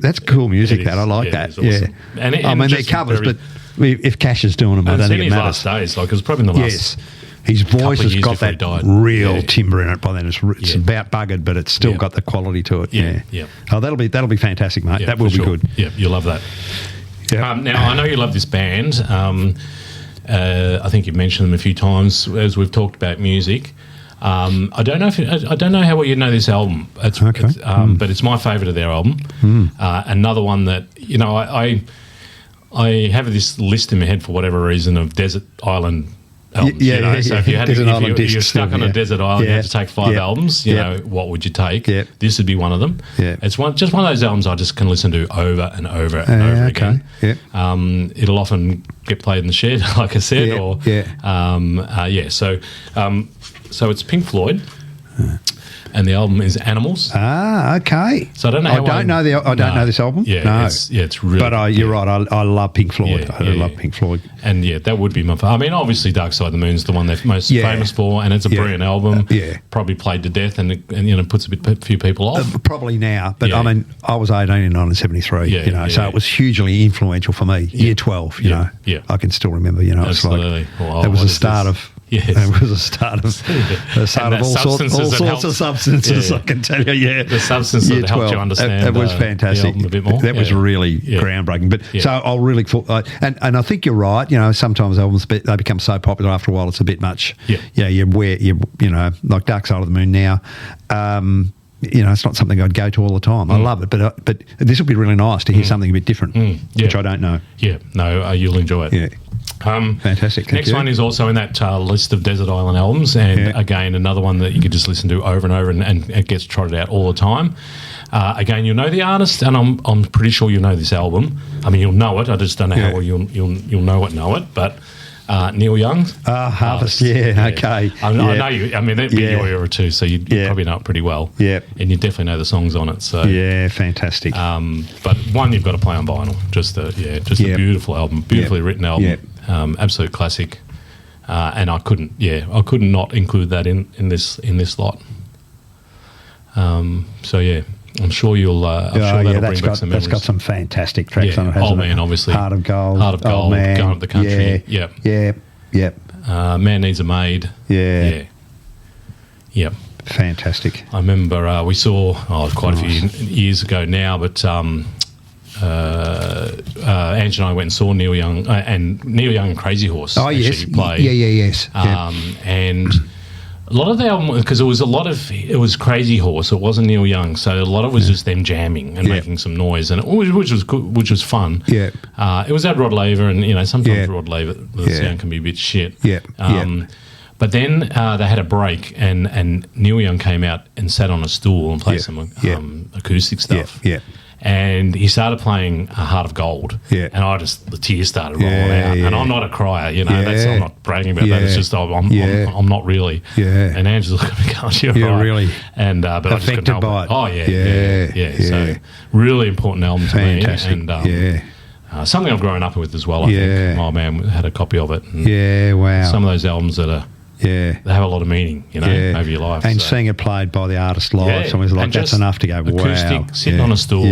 that's cool music. That I like that. Awesome. And I mean, they're covers, but if Cash is doing them, I don't think it matters. Last days, like it was probably in the last. His voice has got that real timbre in it. By then, it's about buggered, but it's still got the quality to it. Yeah. Oh, that'll be fantastic, mate. That will be good. Yeah, you'll love that. Yeah. Now I know you love this band. I think you've mentioned them a few times as we've talked about music. I don't know how well you know this album. But it's my favourite of their album. Another one that I have this list in my head for whatever reason of desert island albums. So if you're stuck on a desert island, you have to take 5 albums. You know, what would you take? This would be one of them. It's just one of those albums I just can listen to over and over and over again. It'll often get played in the shed, like I said, So it's Pink Floyd. And the album is Animals. Ah, okay. So I don't know. I don't know this album. Yeah, no. It's really. But you're right. I love Pink Floyd. I love Pink Floyd. And that would be my. I mean, obviously, Dark Side of the Moon's the one they're most famous for, and it's a brilliant album. Probably played to death, and puts a few people off. Probably now, but I mean, I was 18 in 1973. So it was hugely influential for me. Year 12. You know. I can still remember. Absolutely. It's like it was the start of. Yes. It was a start of all sorts of substances. I can tell you. Yeah, the substance that helped you understand. It was fantastic. The album a bit more. That was really groundbreaking. But so I'll really and I think you're right. You know, sometimes albums they become so popular after a while it's a bit much. Yeah. Yeah. You know, like Dark Side of the Moon now. You know, it's not something I'd go to all the time. I love it, but this would be really nice to hear something a bit different, which I don't know. Yeah, no, you'll enjoy it. Yeah. Fantastic. Next one is also in that list of Desert Island albums, and again, another one that you could just listen to over and over, and it gets trotted out all the time. Again, you'll know the artist, and I'm pretty sure you'll know this album. I mean, you'll know it. I just don't know how well you'll know it, but. Neil Young. Harvest, okay. I know you. I mean, that'd be your era too, so you'd probably know it pretty well. Yeah. And you definitely know the songs on it. So yeah, fantastic. But one you've got to play on vinyl. Just a beautiful album, beautifully written album, absolute classic. And I couldn't not include that in this lot. So yeah. I'm sure you'll. I'm sure that'll bring back some memories. That's got some fantastic tracks on it. Old Man, obviously. Heart of Gold. Going up the country. Yep. Man Needs a Maid. Yeah. Fantastic. I remember we saw quite a few years ago now, but Ange and I went and saw Neil Young and Crazy Horse. Oh yes, play. Yes. And. A lot of the album, because it was Crazy Horse, it wasn't Neil Young, so a lot of it was just them jamming and making some noise, and which was good, which was fun. Yeah, it was at Rod Laver, and sometimes Rod Laver the sound can be a bit shit. But then they had a break, and Neil Young came out and sat on a stool and played some acoustic stuff. And he started playing Heart of Gold. Yeah. And the tears started rolling out. And I'm not a crier, I'm not bragging about that. It's just I'm not really. Yeah. And Angela's looking at me going, you're right. Really but I just couldn't help it. Oh, yeah. So really important album to me. And something I've grown up with as well, I think. My man had a copy of it. And wow. Some of those albums that are... they have a lot of meaning, over your life. And seeing it played by the artist live, someone's like, that's enough to go, acoustic, wow. Sitting on a stool.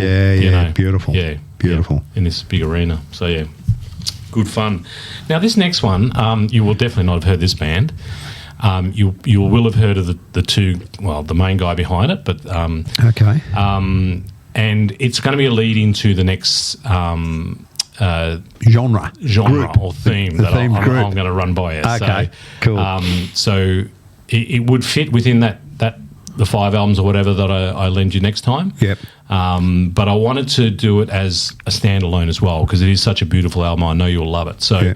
Beautiful. Beautiful. In this big arena. So, good fun. Now, this next one, you will definitely not have heard this band. You will have heard of the two, the main guy behind it, but... okay. And it's going to be a lead into the next... genre group. Or theme that I'm going to run by you. Okay, cool. So it would fit within that the 5 albums or whatever that I lend you next time. Yep. But I wanted to do it as a standalone as well because it is such a beautiful album. I know you'll love it. So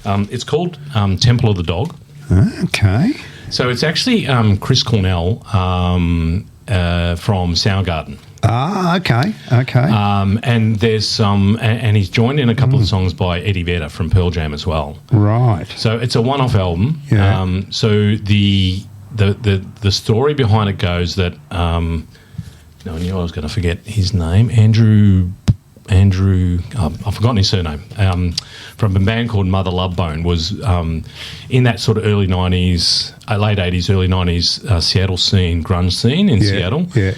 it's called Temple of the Dog. Okay. So it's actually Chris Cornell from Soundgarden. Okay. And there's some, and he's joined in a couple of songs by Eddie Vedder from Pearl Jam as well. Right. So it's a one-off album. Yeah. So the story behind it goes that I knew I was going to forget his name. Andrew. I've forgotten his surname. From a band called Mother Love Bone was in that sort of early 90s, late 80s, early 90s Seattle scene, grunge scene in Seattle. Yeah.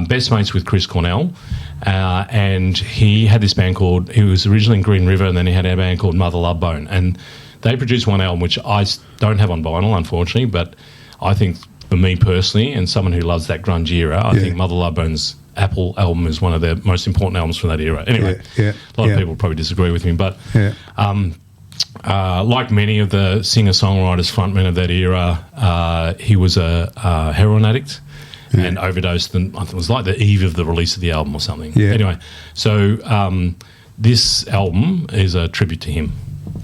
Best mates with Chris Cornell. And he had this band called, he was originally in Green River, and then he had a band called Mother Love Bone. And they produced one album, which I don't have on vinyl, unfortunately, but I think for me personally, and someone who loves that grunge era, I think Mother Love Bone's Apple album is one of the most important albums from that era. Anyway, a lot of people probably disagree with me, but like many of the singer-songwriters, frontmen of that era, he was a heroin addict and overdosed, and I think it was like the eve of the release of the album or something. Anyway, so this album is a tribute to him.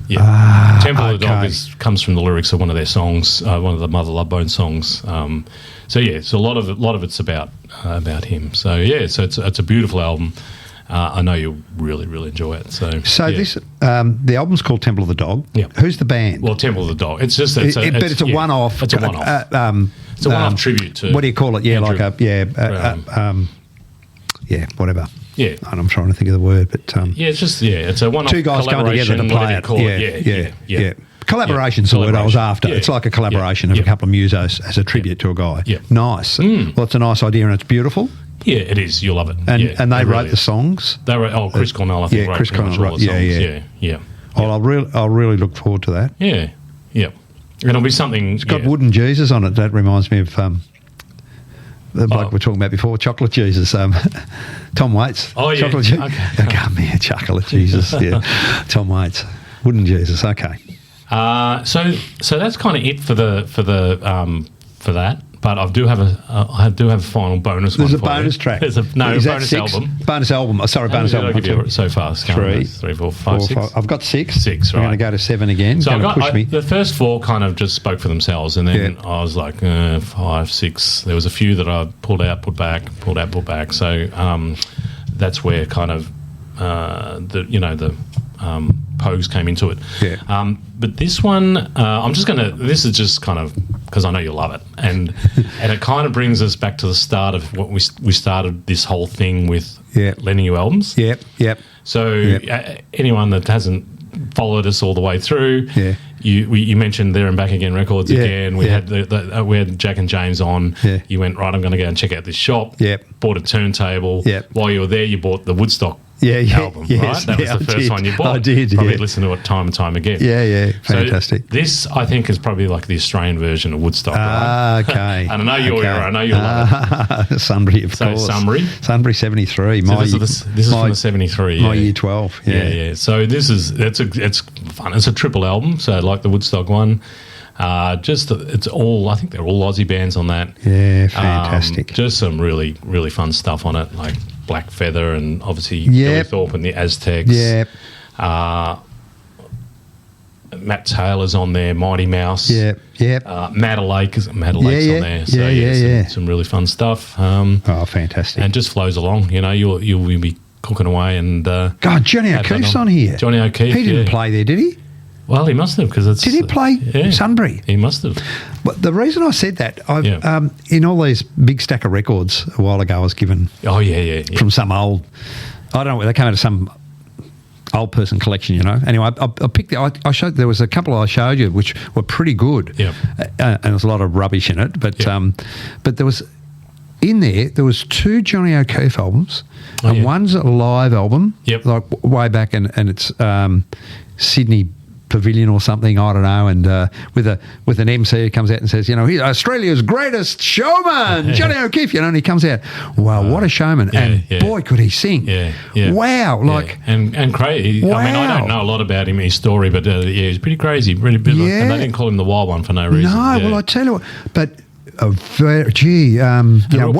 Temple of the Dog comes from the lyrics of one of their songs, one of the Mother Love Bone songs. So a lot of it's about him. So so it's a beautiful album. I know you'll really, really enjoy it. So this the album's called Temple of the Dog. Yeah. Who's the band? Well, Temple of the Dog. It's just it's a one-off. It's a one-off. It's a one-off tribute to. What do you call it? Andrew, whatever. Yeah, and I'm trying to think of the word, but it's just it's a one-off. Two guys coming together to play it. Yeah. Collaboration's the word I was after. It's like a collaboration of a couple of musos as a tribute to a guy. Nice. Well, it's a nice idea and it's beautiful. Yeah, it is. You'll love it. And they wrote the songs. They wrote. Chris Cornell, I think. Chris Cornell wrote the songs. Yeah. Well, I'll really look forward to that. Yeah. it'll be something. It's got wooden Jesus on it. That reminds me of the bloke we were talking about before, chocolate Jesus. Tom Waits. Oh, yeah. Chocolate Jesus. Okay. Come here, chocolate Jesus. Yeah. Tom Waits. Wooden Jesus. Okay. So that's kind of it for that. But I do have a final bonus. There's a bonus track. There's a bonus album. Bonus album. Sorry, bonus album. I'll give you so far. 3, 4, 5, 6. I've got 6. 6. Right. I'm going to go to 7 again. So push me. The first 4 kind of just spoke for themselves, and then I was like 5, 6. There was a few that I pulled out, put back, pulled out, put back. So that's where kind of the Pogues came into it. Yeah. But this one, this is just kind of, because I know you'll love it. And it kind of brings us back to the start of what we started this whole thing with lending you albums. Yep. So anyone that hasn't followed us all the way through, you mentioned There and Back Again Records again. We had we had Jack and James on. Yeah. You went, right, I'm going to go and check out this shop. Yep. Bought a turntable. Yep. While you were there, you bought the Woodstock album, right? That was the first one you bought. I did, Probably listened to it time and time again. Yeah, fantastic. So this, I think, is probably like the Australian version of Woodstock, right? Okay. And I know your era. I know you'll love it. Sunbury, of course. Sunbury 73. So this is from the 73. My year 12. Yeah. So it's fun. It's a triple album, so like the Woodstock one. It's all, I think they're all Aussie bands on that. Yeah, fantastic. Just some really, really fun stuff on it, like Black Feather and obviously Billy Thorpe and the Aztecs. Yep. Matt Taylor's on there, Mighty Mouse. Yep. Matt Lake's on there. So some really fun stuff. Fantastic. And it just flows along. You'll be cooking away and God, Johnny O'Keefe's on here. Johnny O'Keefe. He didn't play there, did he? Well, he must have, because it's... Did he play Sunbury? He must have. But the reason I said that, in all these big stack of records a while ago, I was given... Oh, yeah. From some old... I don't know, they came out of some old person collection, Anyway, I picked... I showed... There was a couple I showed you which were pretty good. Yeah. And there was a lot of rubbish in it. But there was... In there was 2 Johnny O'Keefe albums, and one's a live album, like way back, and it's Sydney Pavilion or something, I don't know, and with an MC who comes out and says, he's Australia's greatest showman, Johnny O'Keefe, and he comes out, wow, what a showman, boy, could he sing. Wow, and crazy. Wow. I mean, I don't know a lot about him, his story, but he's pretty crazy, really bit and they didn't call him the wild one for no reason. No, well, I tell you what, but well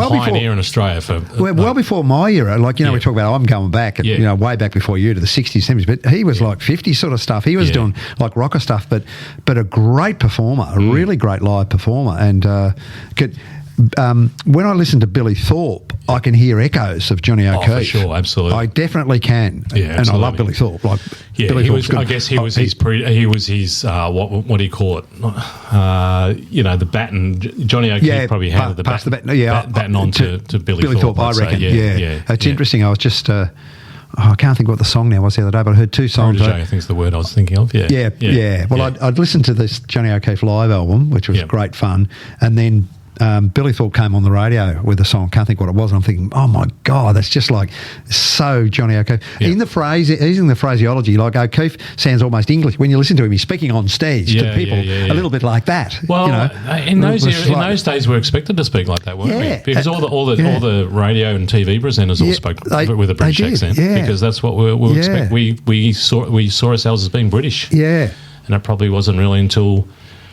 pioneer in Australia for well before my era. Like we talk about, I'm going back, and way back before you to the 60s, 70s. But he was like 50 sort of stuff. He was doing like rocker stuff, but a great performer, a really great live performer, and when I listen to Billy Thorpe, I can hear echoes of Johnny O'Keefe. Oh, for sure, absolutely. I definitely can. Yeah, and I love Billy Thorpe. Like, Billy Thorpe's good. I guess he was his what do you call it? The baton. Johnny O'Keefe probably handed the baton on to Billy Thorpe. I reckon. It's interesting. I was just. I can't think what the song now was the other day, but I heard 2 songs. Protege, I think is the word I was thinking of. Yeah. Well, I'd listened to this Johnny O'Keefe live album, which was great fun, and then Billy Thorpe came on the radio with a song. Can't think what it was. And I'm thinking, oh my God, that's just like so Johnny O'Keefe. In the phraseology, like O'Keefe sounds almost English when you listen to him. He's speaking on stage to people a little bit like that. Well, in those days, we're expected to speak like that, weren't we? Because all the radio and TV presenters all spoke with a British accent because that's what we expect. We saw ourselves as being British. Yeah, and it probably wasn't really until.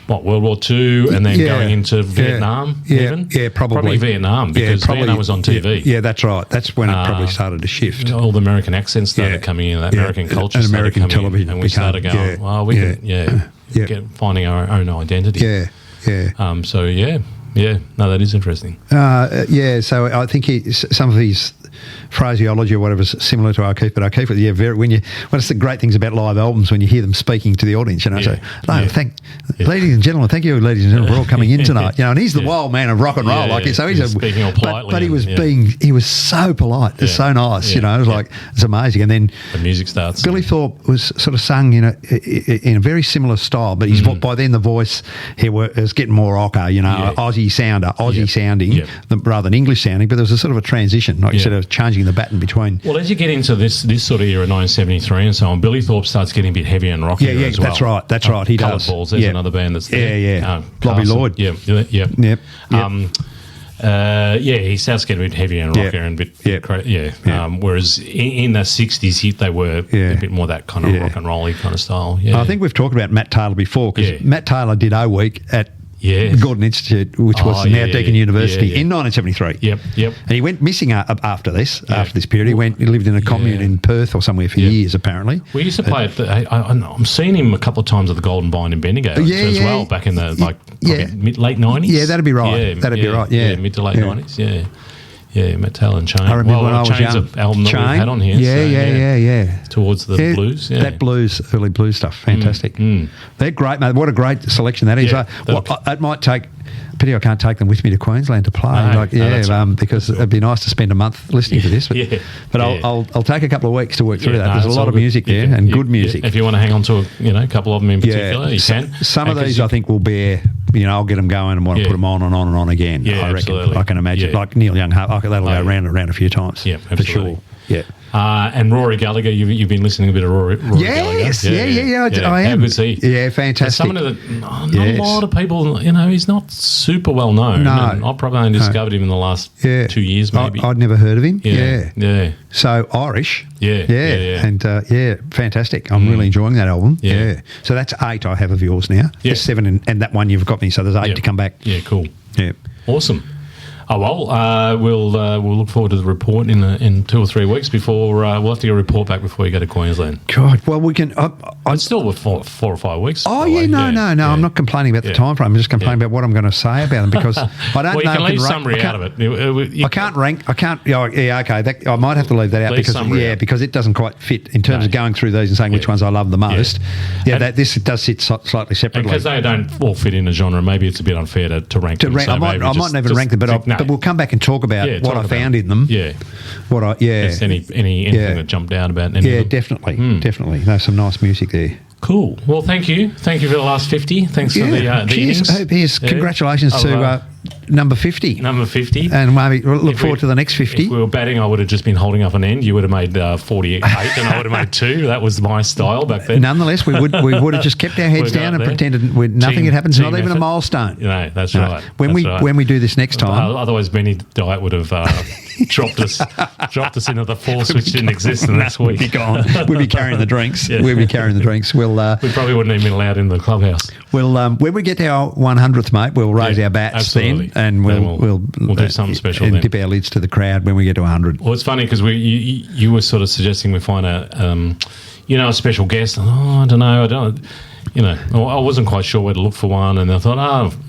World War II and then going into Vietnam even? Yeah, probably Vietnam because Vietnam was on TV. Yeah, that's right. That's when it probably started to shift. All the American accents started coming in, that American culture and American television. And we started going, we can finding our own identity. No, that is interesting. So I think some of his phraseology or whatever is similar to O'Keefe, but O'Keefe, one of the great things about live albums when you hear them speaking to the audience, ladies and gentlemen, thank you, ladies and gentlemen, for all coming in tonight, and he's the wild man of rock and roll, so he's speaking all politely, but he was so polite, it's so nice, it was like it's amazing, and then the music starts. Billy Thorpe was sort of sung in a very similar style, but by then the voice was getting more rocker, Aussie Aussie sounder, Aussie sounding, rather than English sounding. But there was a sort of a transition, like you said, of changing the baton between. Well, as you get into this sort of era, 1973 and so on, Billy Thorpe starts getting a bit heavier and rockier as well. That's right. That's right. He Coloured does. Balls. There's another band that's there. Yeah. Bobby Lloyd. Yep. He starts getting a bit heavier and rockier and a bit whereas in the 60s, they were a bit more that kind of rock and roll-y kind of style. Yeah. I think we've talked about Matt Taylor before, because Matt Taylor did O Week at the Gordon Institute, which was now Deakin University, in 1973. Yep. And he went missing after this period. He lived in a commune in Perth or somewhere for years, apparently. We used to play at I'm seeing him a couple of times at the Golden Vine in Bendigo as well, back in the late 90s. Yeah, that'd be right. That'd be right. Yeah, mid to late 90s. Yeah. Yeah, Matt Taylor and Chain. I remember when I was Chain's young. an album that we've had on here. Yeah. Towards the blues. Yeah. That blues, early blues stuff, fantastic. They're great, mate. What a great selection that is. It might take... Pity I can't take them with me to Queensland to play. Because it'd be nice to spend a month listening to this. But I'll take a couple of weeks to work through that. There's a lot of music there and good music. If you want to hang on to a couple of them in particular, you can. Some of these I think will bear. I'll get them going and want to put them on and on and on again. Yeah, I reckon. absolutely. I can imagine. Like Neil Young, that'll go round and around a few times. Yeah, for sure. Yeah. And Rory Gallagher, you've been listening a bit of Rory Gallagher. Yes, I am. How good's he? Yeah, fantastic. Not a lot of people, he's not super well known. No. I probably only discovered him in the last 2 years, maybe. I'd never heard of him. Yeah. So Irish. Yeah. And fantastic. I'm really enjoying that album. Yeah. So that's 8 I have of yours now. Yeah. There's 7 and that one you've got me. So there's 8 to come back. Yeah, cool. Yeah. Awesome. Oh, well, we'll look forward to the report in 2 or 3 weeks before we'll have to get a report back before you go to Queensland. God, well, we can... It's still with 4 or 5 weeks. Oh, no. I'm not complaining about the time frame. I'm just complaining about what I'm going to say about them, because I don't know... Well, you can leave summary out of it. I can't rank... I can't... okay. I might have to leave that out because it doesn't quite fit in terms of going through these and saying which ones I love the most. This does sit slightly separately. Because they don't all fit in a genre, maybe it's a bit unfair to rank them. I might never rank them, but we'll come back and talk about what I found in them. Yeah. Anything that jumped out about any of them. Definitely. There's some nice music there. Cool. Well, thank you. Thank you for the last 50. Thanks for the innings. Congratulations to number 50. Number 50. And maybe look forward to the next 50. If we were batting, I would have just been holding up an end. You would have made 48 and I would have made 2. That was my style back then. Nonetheless, we would have just kept our heads down and pretended nothing had happened. Not even a milestone. No, that's right. When we do this next time. Otherwise, Benny Diet would have dropped us into the force which didn't exist the next week. We'd be gone. We'd be carrying the drinks. Yeah. We'd be carrying the drinks. We probably wouldn't even been allowed in the clubhouse. When we get to our 100th, mate, we'll raise our bats then, and we'll do something special and then. Dip our lids to the crowd when we get to 100. Well, it's funny because you were sort of suggesting we find a special guest. I don't know. I wasn't quite sure where to look for one, and I thought,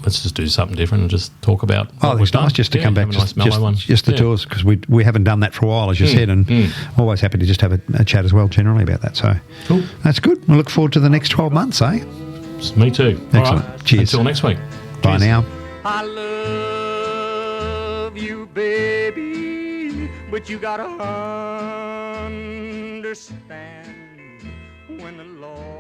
let's just do something different and just talk about what we've done. Nice just to come back, just the tours, because we haven't done that for a while, as you said, and always happy to just have a chat as well generally about that. So cool. That's good. We'll look forward to the next 12 months, eh? Me too. Excellent. All right. Cheers. Until next week. Bye now. I love you, baby, but you gotta understand when the Lord